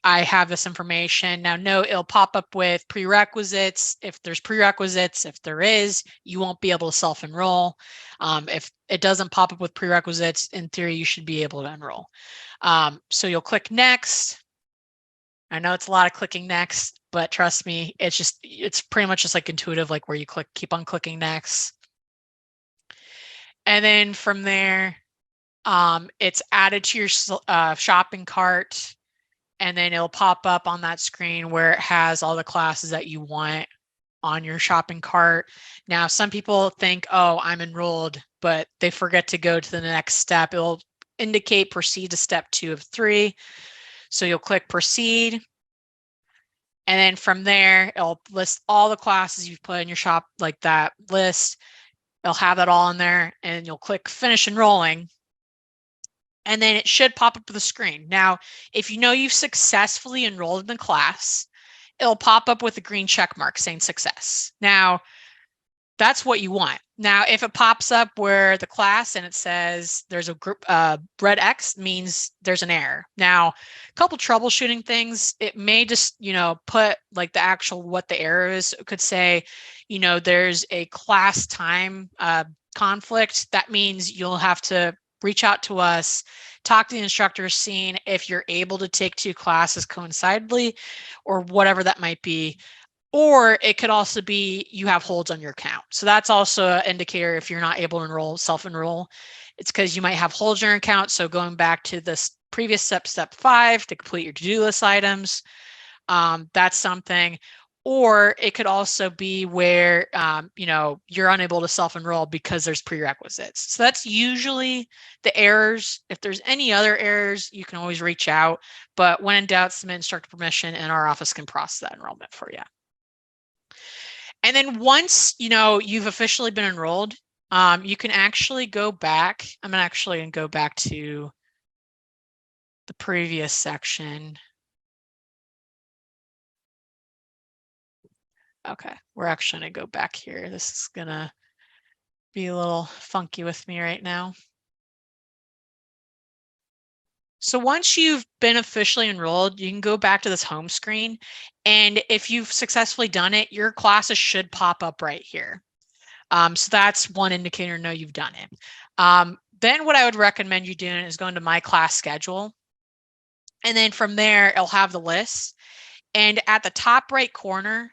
I have this information. Now, note, it'll pop up with prerequisites. If there's prerequisites, if there is, you won't be able to self-enroll. If it doesn't pop up with prerequisites, in theory, you should be able to enroll. So you'll click next. I know it's a lot of clicking next, but trust me, it's pretty much just intuitive, where you keep on clicking next. And then from there, it's added to your shopping cart. And then it'll pop up on that screen where it has all the classes that you want on your shopping cart. Now, some people think, oh, I'm enrolled, but they forget to go to the next step. It'll indicate proceed to step 2 of 3. So you'll click proceed. And then from there, it'll list all the classes you've put in your shop, like that list. It'll have that all in there, and you'll click finish enrolling. And then it should pop up to the screen. Now, if you know you've successfully enrolled in the class, it'll pop up with a green check mark saying success. Now, that's what you want. Now, if it pops up where the class and it says there's a group red X, means there's an error. Now, a couple troubleshooting things, it may just, put like the actual what the error is. It could say, there's a class time conflict. That means you'll have to reach out to us, talk to the instructor, seeing if you're able to take 2 classes coincidentally or whatever that might be. Or it could also be you have holds on your account. So that's also an indicator if you're not able to enroll, self-enroll. It's because you might have holds on your account. So going back to this previous step 5, to complete your to-do list items, that's something. Or it could also be where, you're unable to self-enroll because there's prerequisites. So that's usually the errors. If there's any other errors, you can always reach out. But when in doubt, submit instructor permission and our office can process that enrollment for you. And then once, you've officially been enrolled, you can actually go back. I'm actually going to go back to the previous section. Okay, we're actually going to go back here. This is going to be a little funky with me right now. So once you've been officially enrolled, you can go back to this home screen. And if you've successfully done it, your classes should pop up right here. So that's one indicator to know you've done it. Then what I would recommend you doing is going to my class schedule. And then from there, it'll have the list. And at the top right corner,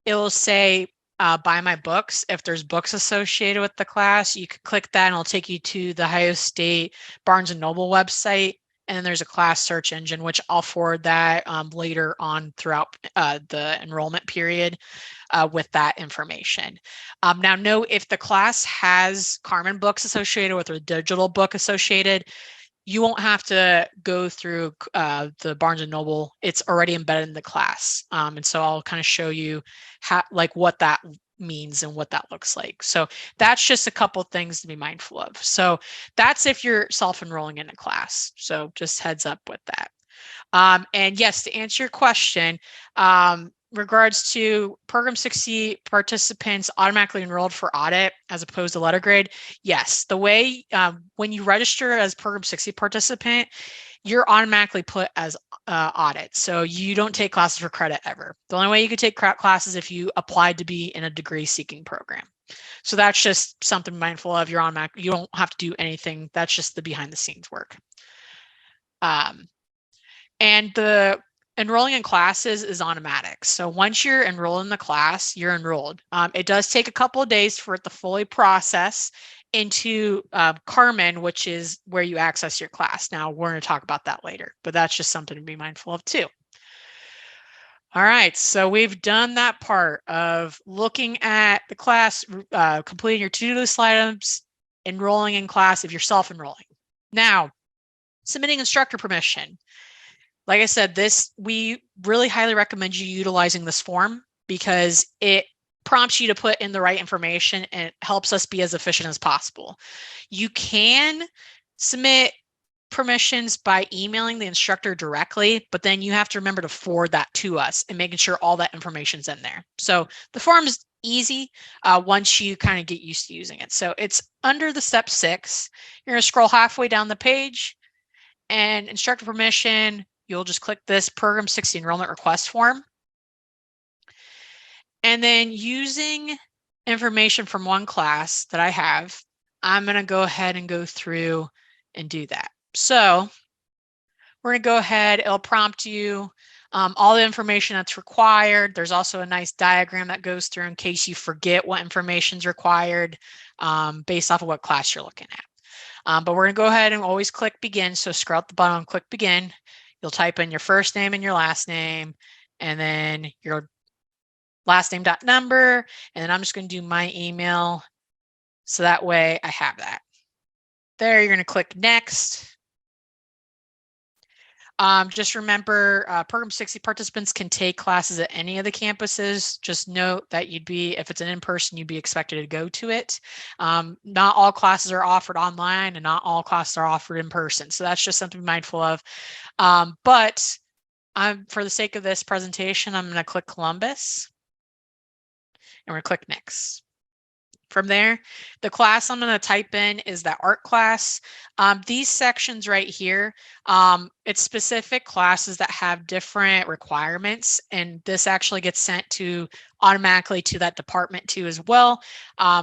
it'll say buy my books. If there's books associated with the class, you can click that and it'll take you to the Ohio State Barnes & Noble website. And then there's a class search engine, which I'll forward that later on throughout the enrollment period with that information. Now, note if the class has Carmen books associated with or digital book associated, you won't have to go through the Barnes & Noble. It's already embedded in the class. And so I'll kind of show you what that means and what that looks like. So that's just a couple things to be mindful of. So that's if you're self-enrolling in a class. So just heads up with that. And yes, to answer your question, regards to Program 60 participants automatically enrolled for audit as opposed to letter grade, yes, the way when you register as Program 60 participant, you're automatically put as audit. So you don't take classes for credit ever. The only way you could take classes if you applied to be in a degree seeking program. So that's just something mindful of. You're automatic. You don't have to do anything. That's just the behind the scenes work. And the enrolling in classes is automatic. So once you're enrolled in the class, you're enrolled. It does take a couple of days for it to fully process into Carmen, which is where you access your class. Now, we're going to talk about that later, but that's just something to be mindful of too. All right, so we've done that part of looking at the class, completing your to-do list items, enrolling in class if you're self-enrolling. Now, submitting instructor permission. Like I said, we really highly recommend you utilizing this form because it prompts you to put in the right information and it helps us be as efficient as possible. You can submit permissions by emailing the instructor directly, but then you have to remember to forward that to us and making sure all that information's in there. So the form is easy once you kind of get used to using it. So it's under the step 6. You're going to scroll halfway down the page and instructor permission. You'll just click this Program 60 enrollment request form. And then using information from one class that I have, I'm going to go ahead and go through and do that. So we're going to go ahead. It'll prompt you all the information that's required. There's also a nice diagram that goes through in case you forget what information is required based off of what class you're looking at. But we're going to go ahead and always click begin. So scroll up the bottom, click begin. You'll type in your first name and your last name, and then your last name dot number, and then I'm just going to do my email. So that way I have that. There, you're going to click next. Just remember, Program 60 participants can take classes at any of the campuses. Just note that if it's an in-person, you'd be expected to go to it. Not all classes are offered online and not all classes are offered in person. So that's just something to be mindful of. But for the sake of this presentation, I'm going to click Columbus and we're going to click Next. From there, the class I'm going to type in is that art class. These sections right here, it's specific classes that have different requirements, and this actually gets sent to automatically to that department too as well.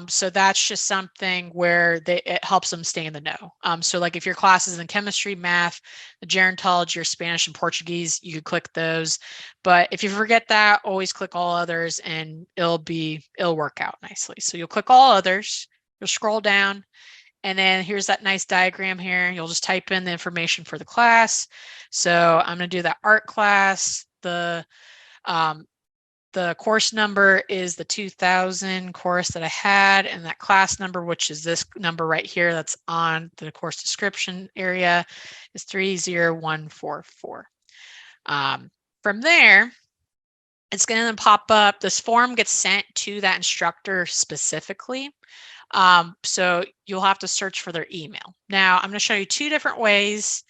So that's just something where it helps them stay in the know. So like if your class is in chemistry, math, gerontology, or Spanish and Portuguese, you could click those. But if you forget that, always click all others and it'll work out nicely. So you'll click all others, you'll scroll down, and then here's that nice diagram here. You'll just type in the information for the class. So I'm going to do that art class. The course number is the 2000 course that I had, and that class number, which is this number right here that's on the course description area, is 30144. From there, it's going to pop up. This form gets sent to that instructor specifically. So you'll have to search for their email. Now, I'm going to show you two different ways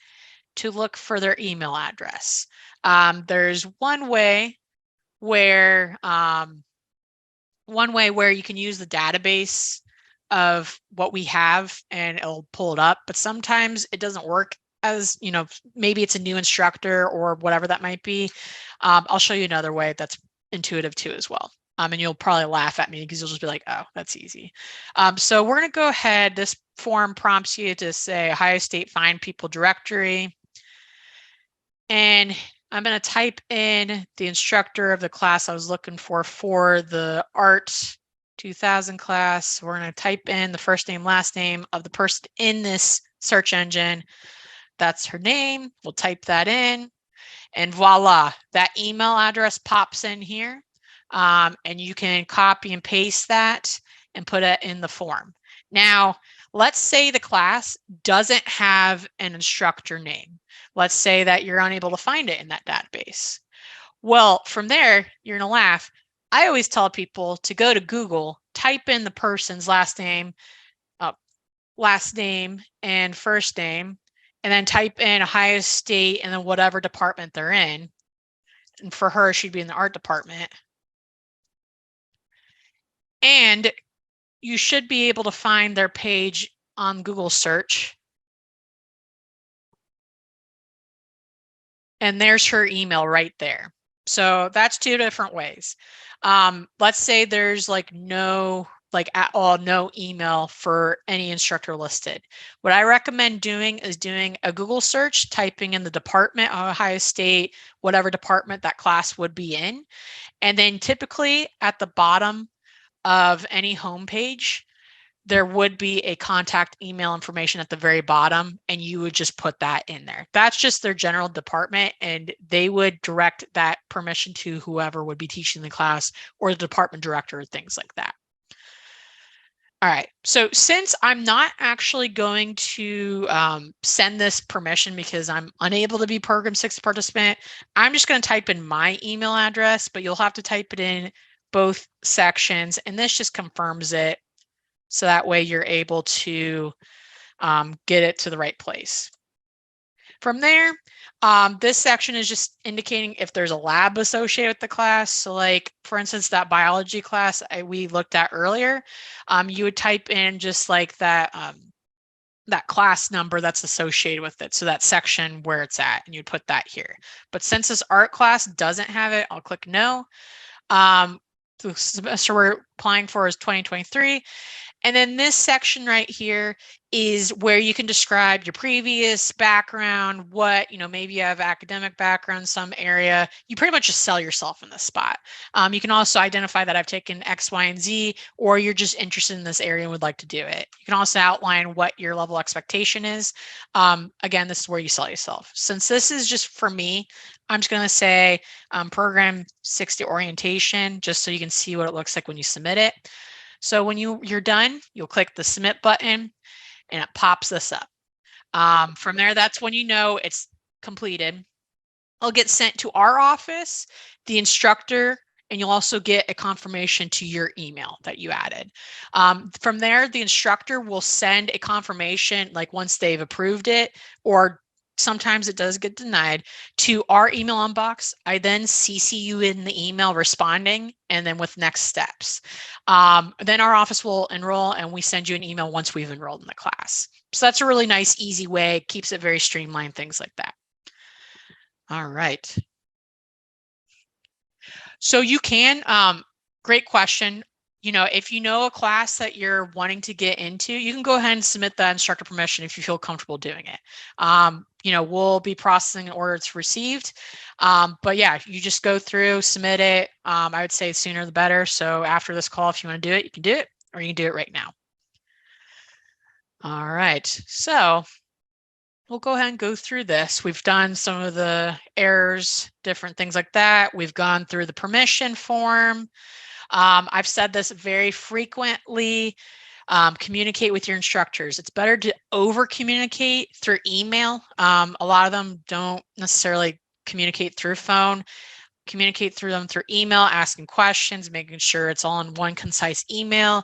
to look for their email address. There's one way where you can use the database of what we have and it'll pull it up, but sometimes it doesn't work, as maybe it's a new instructor or whatever that might be. I'll show you another way that's intuitive too as well. And you'll probably laugh at me because you'll just be like, oh, that's easy. So we're going to go ahead. This form prompts you to say Ohio State Find People Directory. And I'm going to type in the instructor of the class I was looking for the Art 2000 class. We're going to type in the first name, last name of the person in this search engine. That's her name. We'll type that in. And voila, that email address pops in here. And you can copy and paste that and put it in the form. Now, let's say the class doesn't have an instructor name. Let's say that you're unable to find it in that database. Well, from there, you're going to laugh. I always tell people to go to Google, type in the person's last name and first name, and then type in Ohio State and then whatever department they're in. And for her, she'd be in the art department. And you should be able to find their page on Google search. And there's her email right there. So that's two different ways. Let's say there's no email for any instructor listed. What I recommend doing is doing a Google search, typing in the department of Ohio State, whatever department that class would be in. And then typically at the bottom of any homepage, there would be a contact email information at the very bottom, and you would just put that in there. That's just their general department, and they would direct that permission to whoever would be teaching the class or the department director or things like that. All right, so since I'm not actually going to send this permission because I'm unable to be Program 60 participant, I'm just going to type in my email address, but you'll have to type it in both sections, and this just confirms it. So that way you're able to get it to the right place. From there, this section is just indicating if there's a lab associated with the class. So like, for instance, that biology class we looked at earlier, you would type in just like that, that class number that's associated with it. So that section where it's at, and you'd put that here. But since this art class doesn't have it, I'll click no. The semester we're applying for is 2023. And then this section right here is where you can describe your previous background, what, maybe you have academic background, some area. You pretty much just sell yourself in this spot. You can also identify that I've taken X, Y, and Z, or you're just interested in this area and would like to do it. You can also outline what your level expectation is. Again, this is where you sell yourself. Since this is just for me, I'm just going to say Program 60 orientation, just so you can see what it looks like when you submit it. So when you're done, you'll click the submit button and it pops this up. From there, that's when you know it's completed. It'll get sent to our office, the instructor, and you'll also get a confirmation to your email that you added. From there, the instructor will send a confirmation, like once they've approved it, or sometimes it does get denied, to our email inbox. I then CC you in the email responding and then with next steps. Then our office will enroll and we send you an email once we've enrolled in the class. So that's a really nice, easy way, keeps it very streamlined, things like that. All right. So you can, great question. You know, if you know a class that you're wanting to get into, you can go ahead and submit that instructor permission if you feel comfortable doing it. You know, we'll be processing an order it's received. But yeah, you just go through, submit it. I would say the sooner the better. So after this call, if you want to do it, you can do it, or you can do it right now. All right. So we'll go ahead and go through this. We've done some of the errors, different things like that. We've gone through the permission form. I've said this very frequently. Communicate with your instructors. It's better to over communicate through email. A lot of them don't necessarily communicate through phone. Communicate through them through email, asking questions, making sure it's all in one concise email.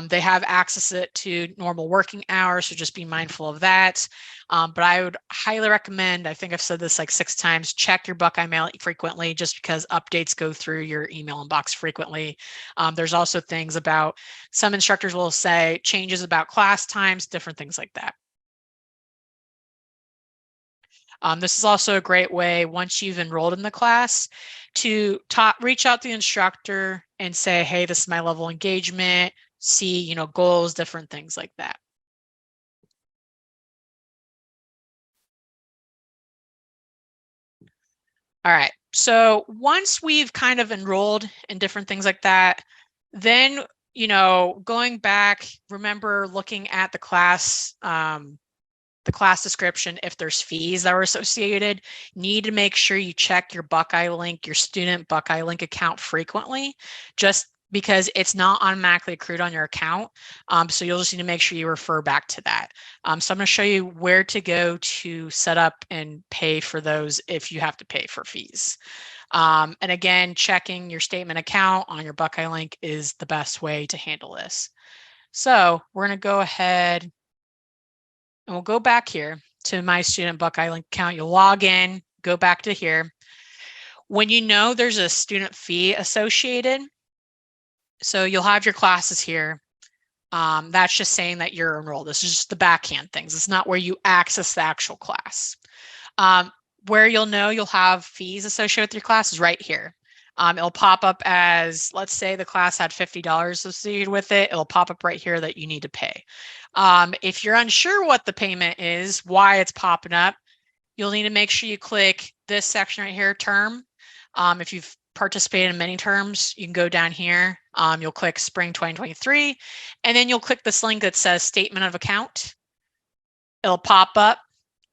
They have access to normal working hours, so just be mindful of that. But I would highly recommend, I think I've said this like 6 times, check your Buckeye Mail frequently, just because updates go through your email inbox frequently. There's also things about, some instructors will say changes about class times, different things like that. This is also a great way, once you've enrolled in the class, to reach out to the instructor and say, hey, this is my level of engagement, see, you know, goals, different things like that. All right. So once we've kind of enrolled in different things like that, then, you know, going back, remember looking at the class description. If there's fees that are associated, need to make sure you check your Buckeye Link, your student Buckeye Link account frequently, just because it's not automatically accrued on your account. So you'll just need to make sure you refer back to that. So I'm going to show you where to go to set up and pay for those if you have to pay for fees. And again, checking your statement account on your Buckeye Link is the best way to handle this. So we're going to go ahead and we'll go back here to my student Buckeye Link account. You'll log in, go back to here. When you know there's a student fee associated, so you'll have your classes here. That's just saying that you're enrolled. This is just the backhand things. It's not where you access the actual class. Where you'll know you'll have fees associated with your class is right here. It'll pop up as, let's say the class had $50 associated with it. It'll pop up right here that you need to pay. If you're unsure what the payment is, why it's popping up, you'll need to make sure you click this section right here, term. If you've participated in many terms, you can go down here. You'll click spring 2023, and then you'll click this link that says statement of account. It'll pop up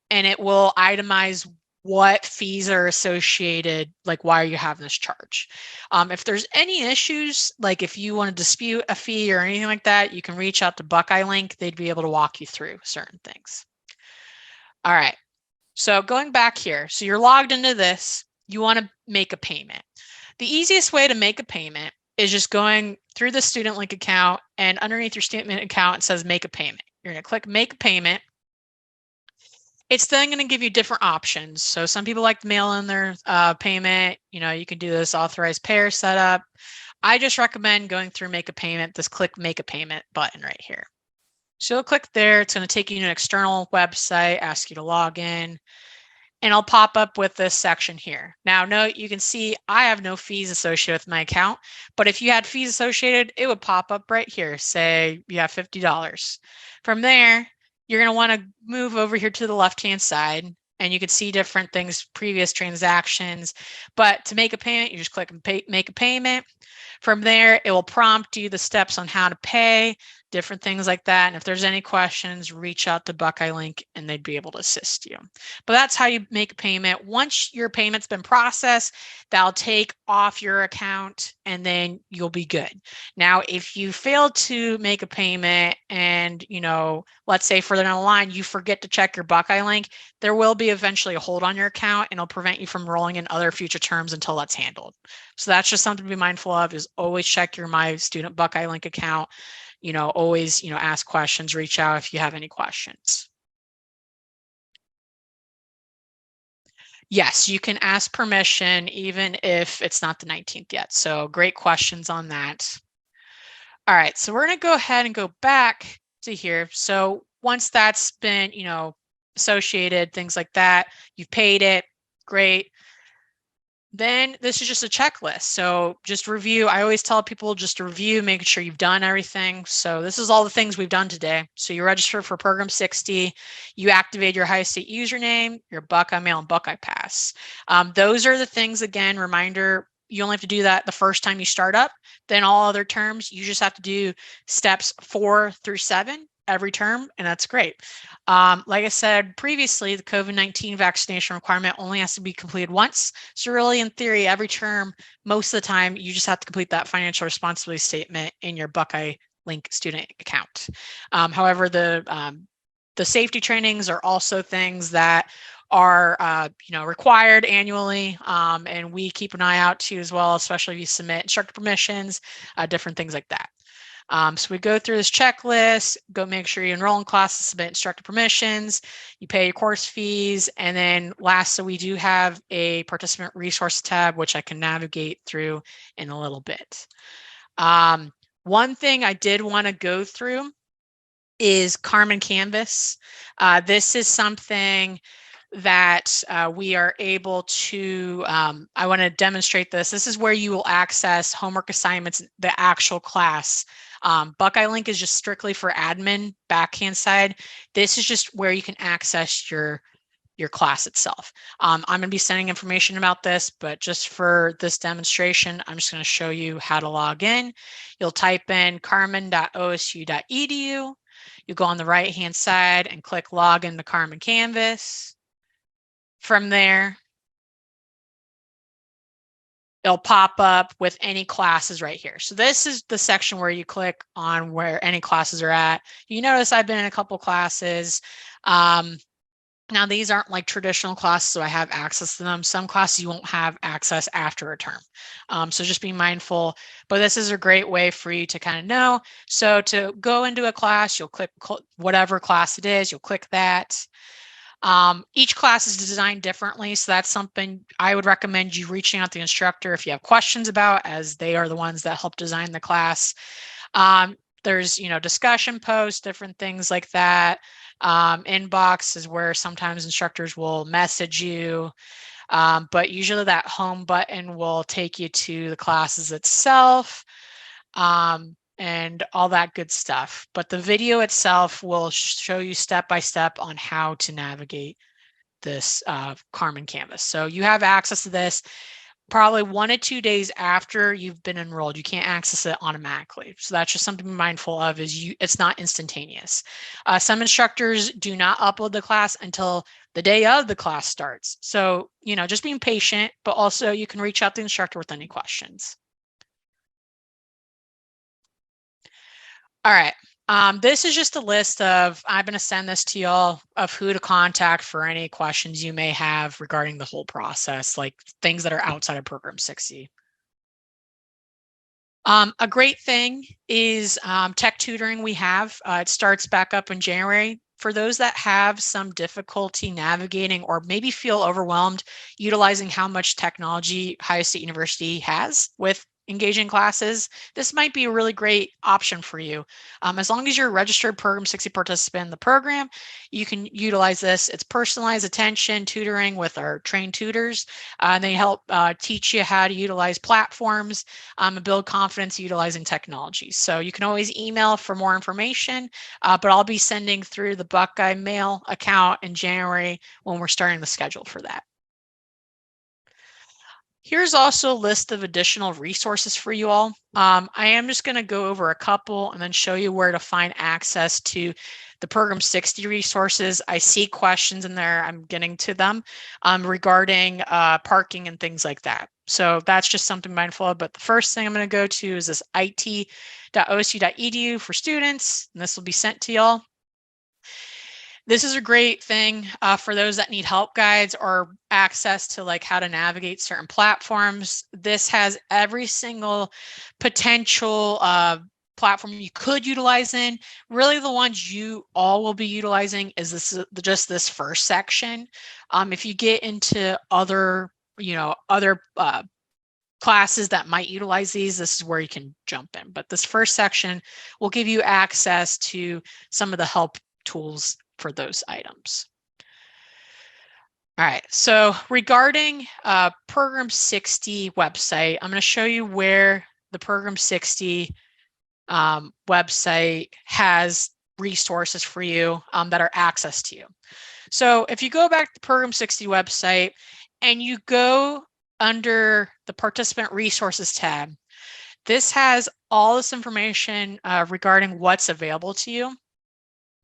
and it will itemize what fees are associated, like why are you having this charge. If there's any issues, like if you want to dispute a fee or anything like that, you can reach out to Buckeye Link. They'd be able to walk you through certain things. All right, so going back here, so you're logged into this, you want to make a payment. The easiest way to make a payment is just going through the Student Link account, and underneath your statement account, it says make a payment. You're going to click make a payment. It's then going to give you different options. So some people like to mail in their payment. You know, you can do this authorized payer setup. I just recommend going through make a payment, this click make a payment button right here. So you'll click there. It's going to take you to an external website, ask you to log in, and I'll pop up with this section here. Now, note, you can see I have no fees associated with my account, but if you had fees associated, it would pop up right here. Say you have $50. From there, you're going to want to move over here to the left-hand side, and you can see different things, previous transactions. But to make a payment, you just click make a payment. From there, it will prompt you the steps on how to pay. different things like that. And if there's any questions, reach out to Buckeye Link and they'd be able to assist you. But that's how you make a payment. Once your payment's been processed, that'll take off your account and then you'll be good. Now, if you fail to make a payment and, let's say further down the line, you forget to check your Buckeye Link, there will be eventually a hold on your account and it'll prevent you from rolling in other future terms until that's handled. So that's just something to be mindful of, is always check your My Student Buckeye Link account. Always, ask questions, reach out if you have any questions. Yes, you can ask permission even if it's not the 19th yet. So great questions on that. All right, so we're going to go ahead and go back to here. So once that's been, associated, things like that, you've paid it, great. Then this is just a checklist. So just review. I always tell people just to review, making sure you've done everything. So this is all the things we've done today. So you register for Program 60, you activate your Ohio State username, your Buckeye Mail, and Buckeye Pass. Those are the things, again, reminder, you only have to do that the first time you start up. Then all other terms, you just have to do steps 4 through 7 every term, and that's great. Like I said previously, the COVID-19 vaccination requirement only has to be completed once. So really, in theory, every term, most of the time, you just have to complete that financial responsibility statement in your Buckeye Link student account. However, the safety trainings are also things that are required annually, and we keep an eye out too as well, especially if you submit instructor permissions, different things like that. So we go through this checklist, go make sure you enroll in classes, submit instructor permissions, you pay your course fees, and then lastly, we do have a participant resource tab, which I can navigate through in a little bit. One thing I did want to go through is Carmen Canvas. This is something that we are able to, I want to demonstrate this. This is where you will access homework assignments, the actual class. Buckeye Link is just strictly for admin, backhand side. This is just where you can access your class itself. I'm going to be sending information about this, but just for this demonstration, I'm just going to show you how to log in. You'll type in carmen.osu.edu. You go on the right-hand side and click Login to Carmen Canvas. From there, it'll pop up with any classes right here. So this is the section where you click on where any classes are at. You notice I've been in a couple classes. Now these aren't like traditional classes, so I have access to them. Some classes you won't have access after a term. So just be mindful, but this is a great way for you to kind of know. So to go into a class, you'll click whatever class it is, you'll click that. Each class is designed differently, so that's something I would recommend you reaching out to the instructor if you have questions about, as they are the ones that help design the class. There's, discussion posts, different things like that. Inbox is where sometimes instructors will message you, but usually that home button will take you to the classes itself. And all that good stuff. But the video itself will show you step by step on how to navigate this Carmen Canvas. So you have access to this probably 1 to 2 days after you've been enrolled. You can't access it automatically. So that's just something to be mindful of, is it's not instantaneous. Some instructors do not upload the class until the day of the class starts. So, just being patient, but also you can reach out to the instructor with any questions. All right. This is just a list of, I'm going to send this to y'all, of who to contact for any questions you may have regarding the whole process, like things that are outside of Program 60. A great thing is tech tutoring we have. It starts back up in January. For those that have some difficulty navigating or maybe feel overwhelmed utilizing how much technology Ohio State University has with engaging classes, this might be a really great option for you. As long as you're a registered Program 60 participant in the program, you can utilize this. It's personalized attention tutoring with our trained tutors. And they help teach you how to utilize platforms and build confidence utilizing technology. So you can always email for more information, but I'll be sending through the Buckeye Mail account in January when we're starting the schedule for that. Here's also a list of additional resources for you all. I am just going to go over a couple and then show you where to find access to the Program 60 resources. I see questions in there. I'm getting to them regarding parking and things like that. So that's just something mindful of. But the first thing I'm going to go to is this it.osu.edu for students, and this will be sent to y'all. This is a great thing for those that need help guides or access to like how to navigate certain platforms. This has every single potential platform you could utilize in. Really, the ones you all will be utilizing is just this first section. If you get into other, other classes that might utilize these, this is where you can jump in. But this first section will give you access to some of the help tools for those items. All right, so regarding Program 60 website, I'm going to show you where the Program 60 website has resources for you that are access to you. So if you go back to the Program 60 website and you go under the Participant Resources tab, this has all this information regarding what's available to you.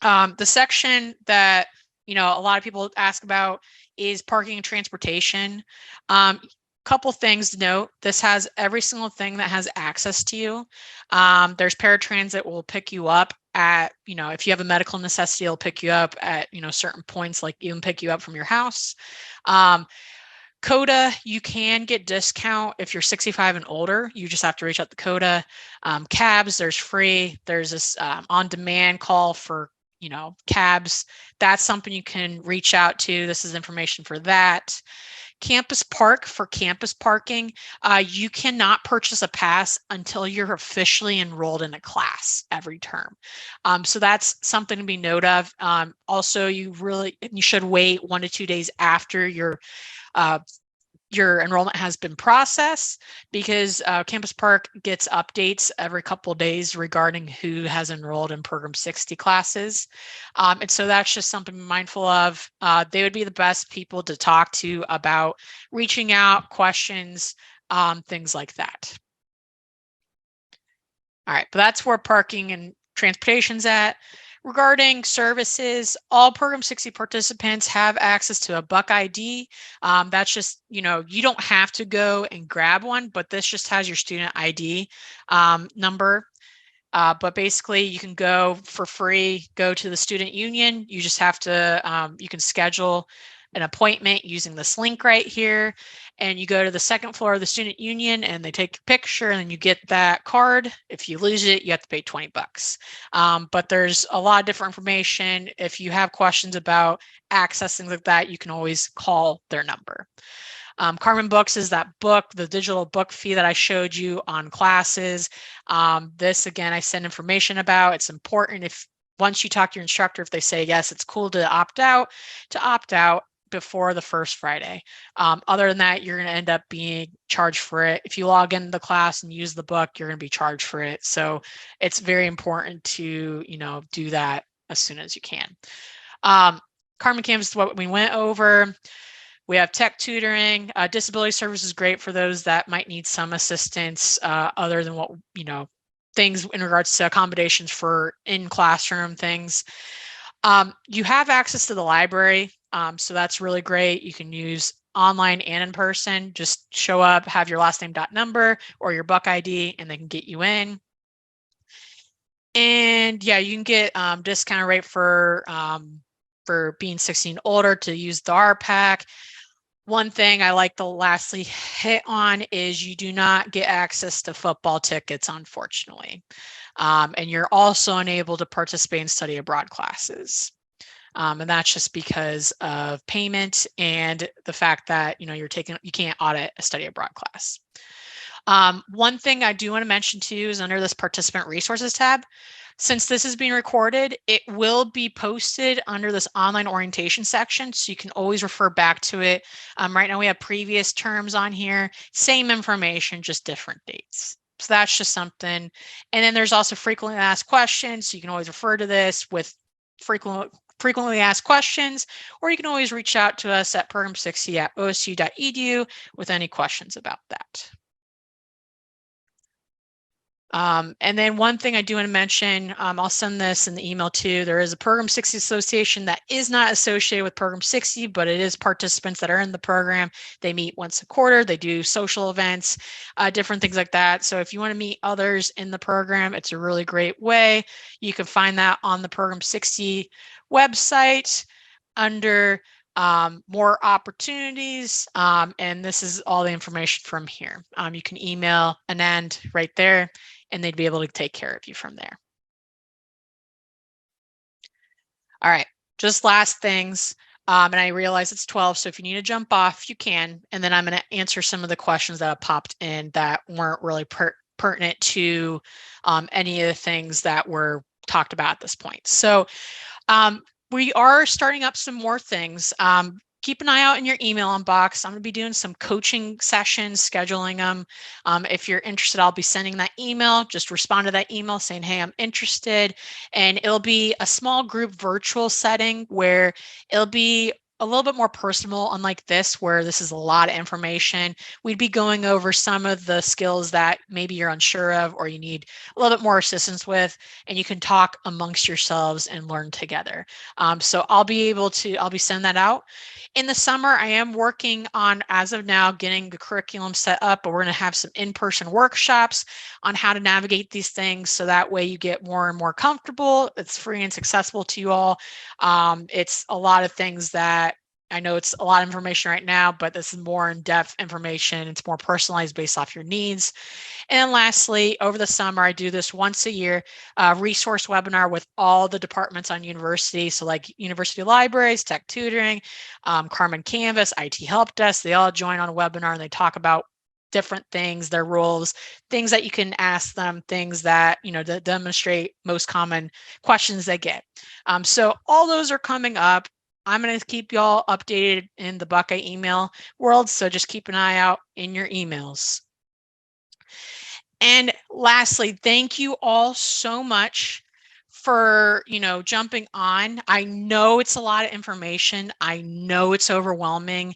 The section that a lot of people ask about is parking and transportation. Couple things to note: this has every single thing that has access to you. There's paratransit will pick you up at, if you have a medical necessity, it'll pick you up at certain points, like even pick you up from your house. COTA, you can get discount if you're 65 and older. You just have to reach out to COTA. Cabs, there's free. There's this on-demand call for cabs. That's something you can reach out to. This is information for that. Campus Park, for campus parking, you cannot purchase a pass until you're officially enrolled in a class every term. So that's something to be note of. Also, you should wait 1 to 2 days after your enrollment has been processed, because Campus Park gets updates every couple of days regarding who has enrolled in Program 60 classes. And so that's just something to be mindful of. They would be the best people to talk to about reaching out, questions, things like that. All right, but that's where parking and transportation's at. Regarding services, all Program 60 participants have access to a Buck ID. That's just, you don't have to go and grab one, but this just has your student ID number. But basically, you can go for free, go to the student union. You just have to, you can schedule an appointment using this link right here, and you go to the second floor of the student union and they take your picture and then you get that card. If you lose it, you have to pay $20. But there's a lot of different information. If you have questions about accessing like that, you can always call their number. Carmen Books is that book, the digital book fee that I showed you on classes. This, again, I send information about. It's important, if once you talk to your instructor, if they say yes, it's cool to opt out before the first Friday. Other than that, you're going to end up being charged for it. If you log into the class and use the book, you're going to be charged for it. So it's very important to, do that as soon as you can. Carmen Canvas is what we went over. We have tech tutoring. Disability service is great for those that might need some assistance other than what, things in regards to accommodations for in-classroom things. You have access to the library, so that's really great. You can use online and in person. Just show up, have your last name number or your Buck ID, and they can get you in. And yeah, you can get discount rate for being 16 older to use the RPAC. One thing I like to lastly hit on is you do not get access to football tickets, unfortunately. And you're also unable to participate in study abroad classes. And that's just because of payment and the fact that, you can't audit a study abroad class. One thing I do want to mention too is under this participant resources tab. Since this is being recorded, it will be posted under this online orientation section, so you can always refer back to it. Right now we have previous terms on here, same information, just different dates. So that's just something. And then there's also frequently asked questions, so you can always refer to this with frequently frequently asked questions, or you can always reach out to us at program60@osu.edu with any questions about that. And then one thing I do want to mention, I'll send this in the email too. There is a Program 60 association that is not associated with Program 60, but it is participants that are in the program. They meet once a quarter. They do social events, different things like that. So if you want to meet others in the program, it's a really great way. You can find that on the Program 60 website under more opportunities. And this is all the information from here. You can email Anand right there, and they'd be able to take care of you from there. All right, just last things. And I realize it's 12, so if you need to jump off, you can. And then I'm going to answer some of the questions that have popped in that weren't really pertinent to any of the things that were talked about at this point. So we are starting up some more things. Keep an eye out in your email inbox. I'm going to be doing some coaching sessions, scheduling them. If you're interested, I'll be sending that email. Just respond to that email saying, hey, I'm interested. And it'll be a small group virtual setting where it'll be a little bit more personal, unlike this, where this is a lot of information. We'd be going over some of the skills that maybe you're unsure of or you need a little bit more assistance with, and you can talk amongst yourselves and learn together. So I'll be sending that out. In the summer, I am working on, as of now, getting the curriculum set up, but we're going to have some in-person workshops on how to navigate these things so that way you get more and more comfortable. It's free and it's accessible to you all. It's a lot of things that I know it's a lot of information right now, but this is more in-depth information. It's more personalized based off your needs. And then lastly, over the summer, I do this once a year resource webinar with all the departments on university. So like university libraries, tech tutoring, Carmen Canvas, IT help desk, they all join on a webinar and they talk about different things, their roles, things that you can ask them, things that, that demonstrate most common questions they get. So all those are coming up. I'm going to keep y'all updated in the Buckeye email world. So just keep an eye out in your emails. And lastly, thank you all so much for, jumping on. I know it's a lot of information. I know it's overwhelming.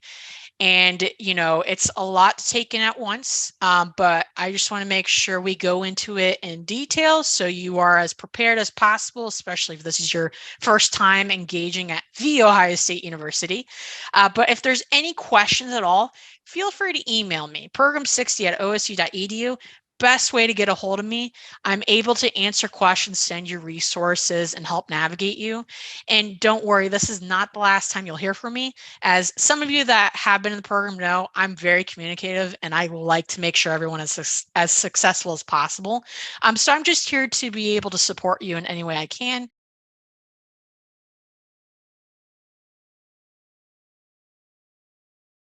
And, it's a lot to take in at once, but I just want to make sure we go into it in detail so you are as prepared as possible, especially if this is your first time engaging at The Ohio State University. But if there's any questions at all, feel free to email me, program60@osu.edu. Best way to get a hold of me. I'm able to answer questions, send you resources, and help navigate you. And don't worry, this is not the last time you'll hear from me. As some of you that have been in the program know, I'm very communicative and I like to make sure everyone is as successful as possible. So I'm just here to be able to support you in any way I can.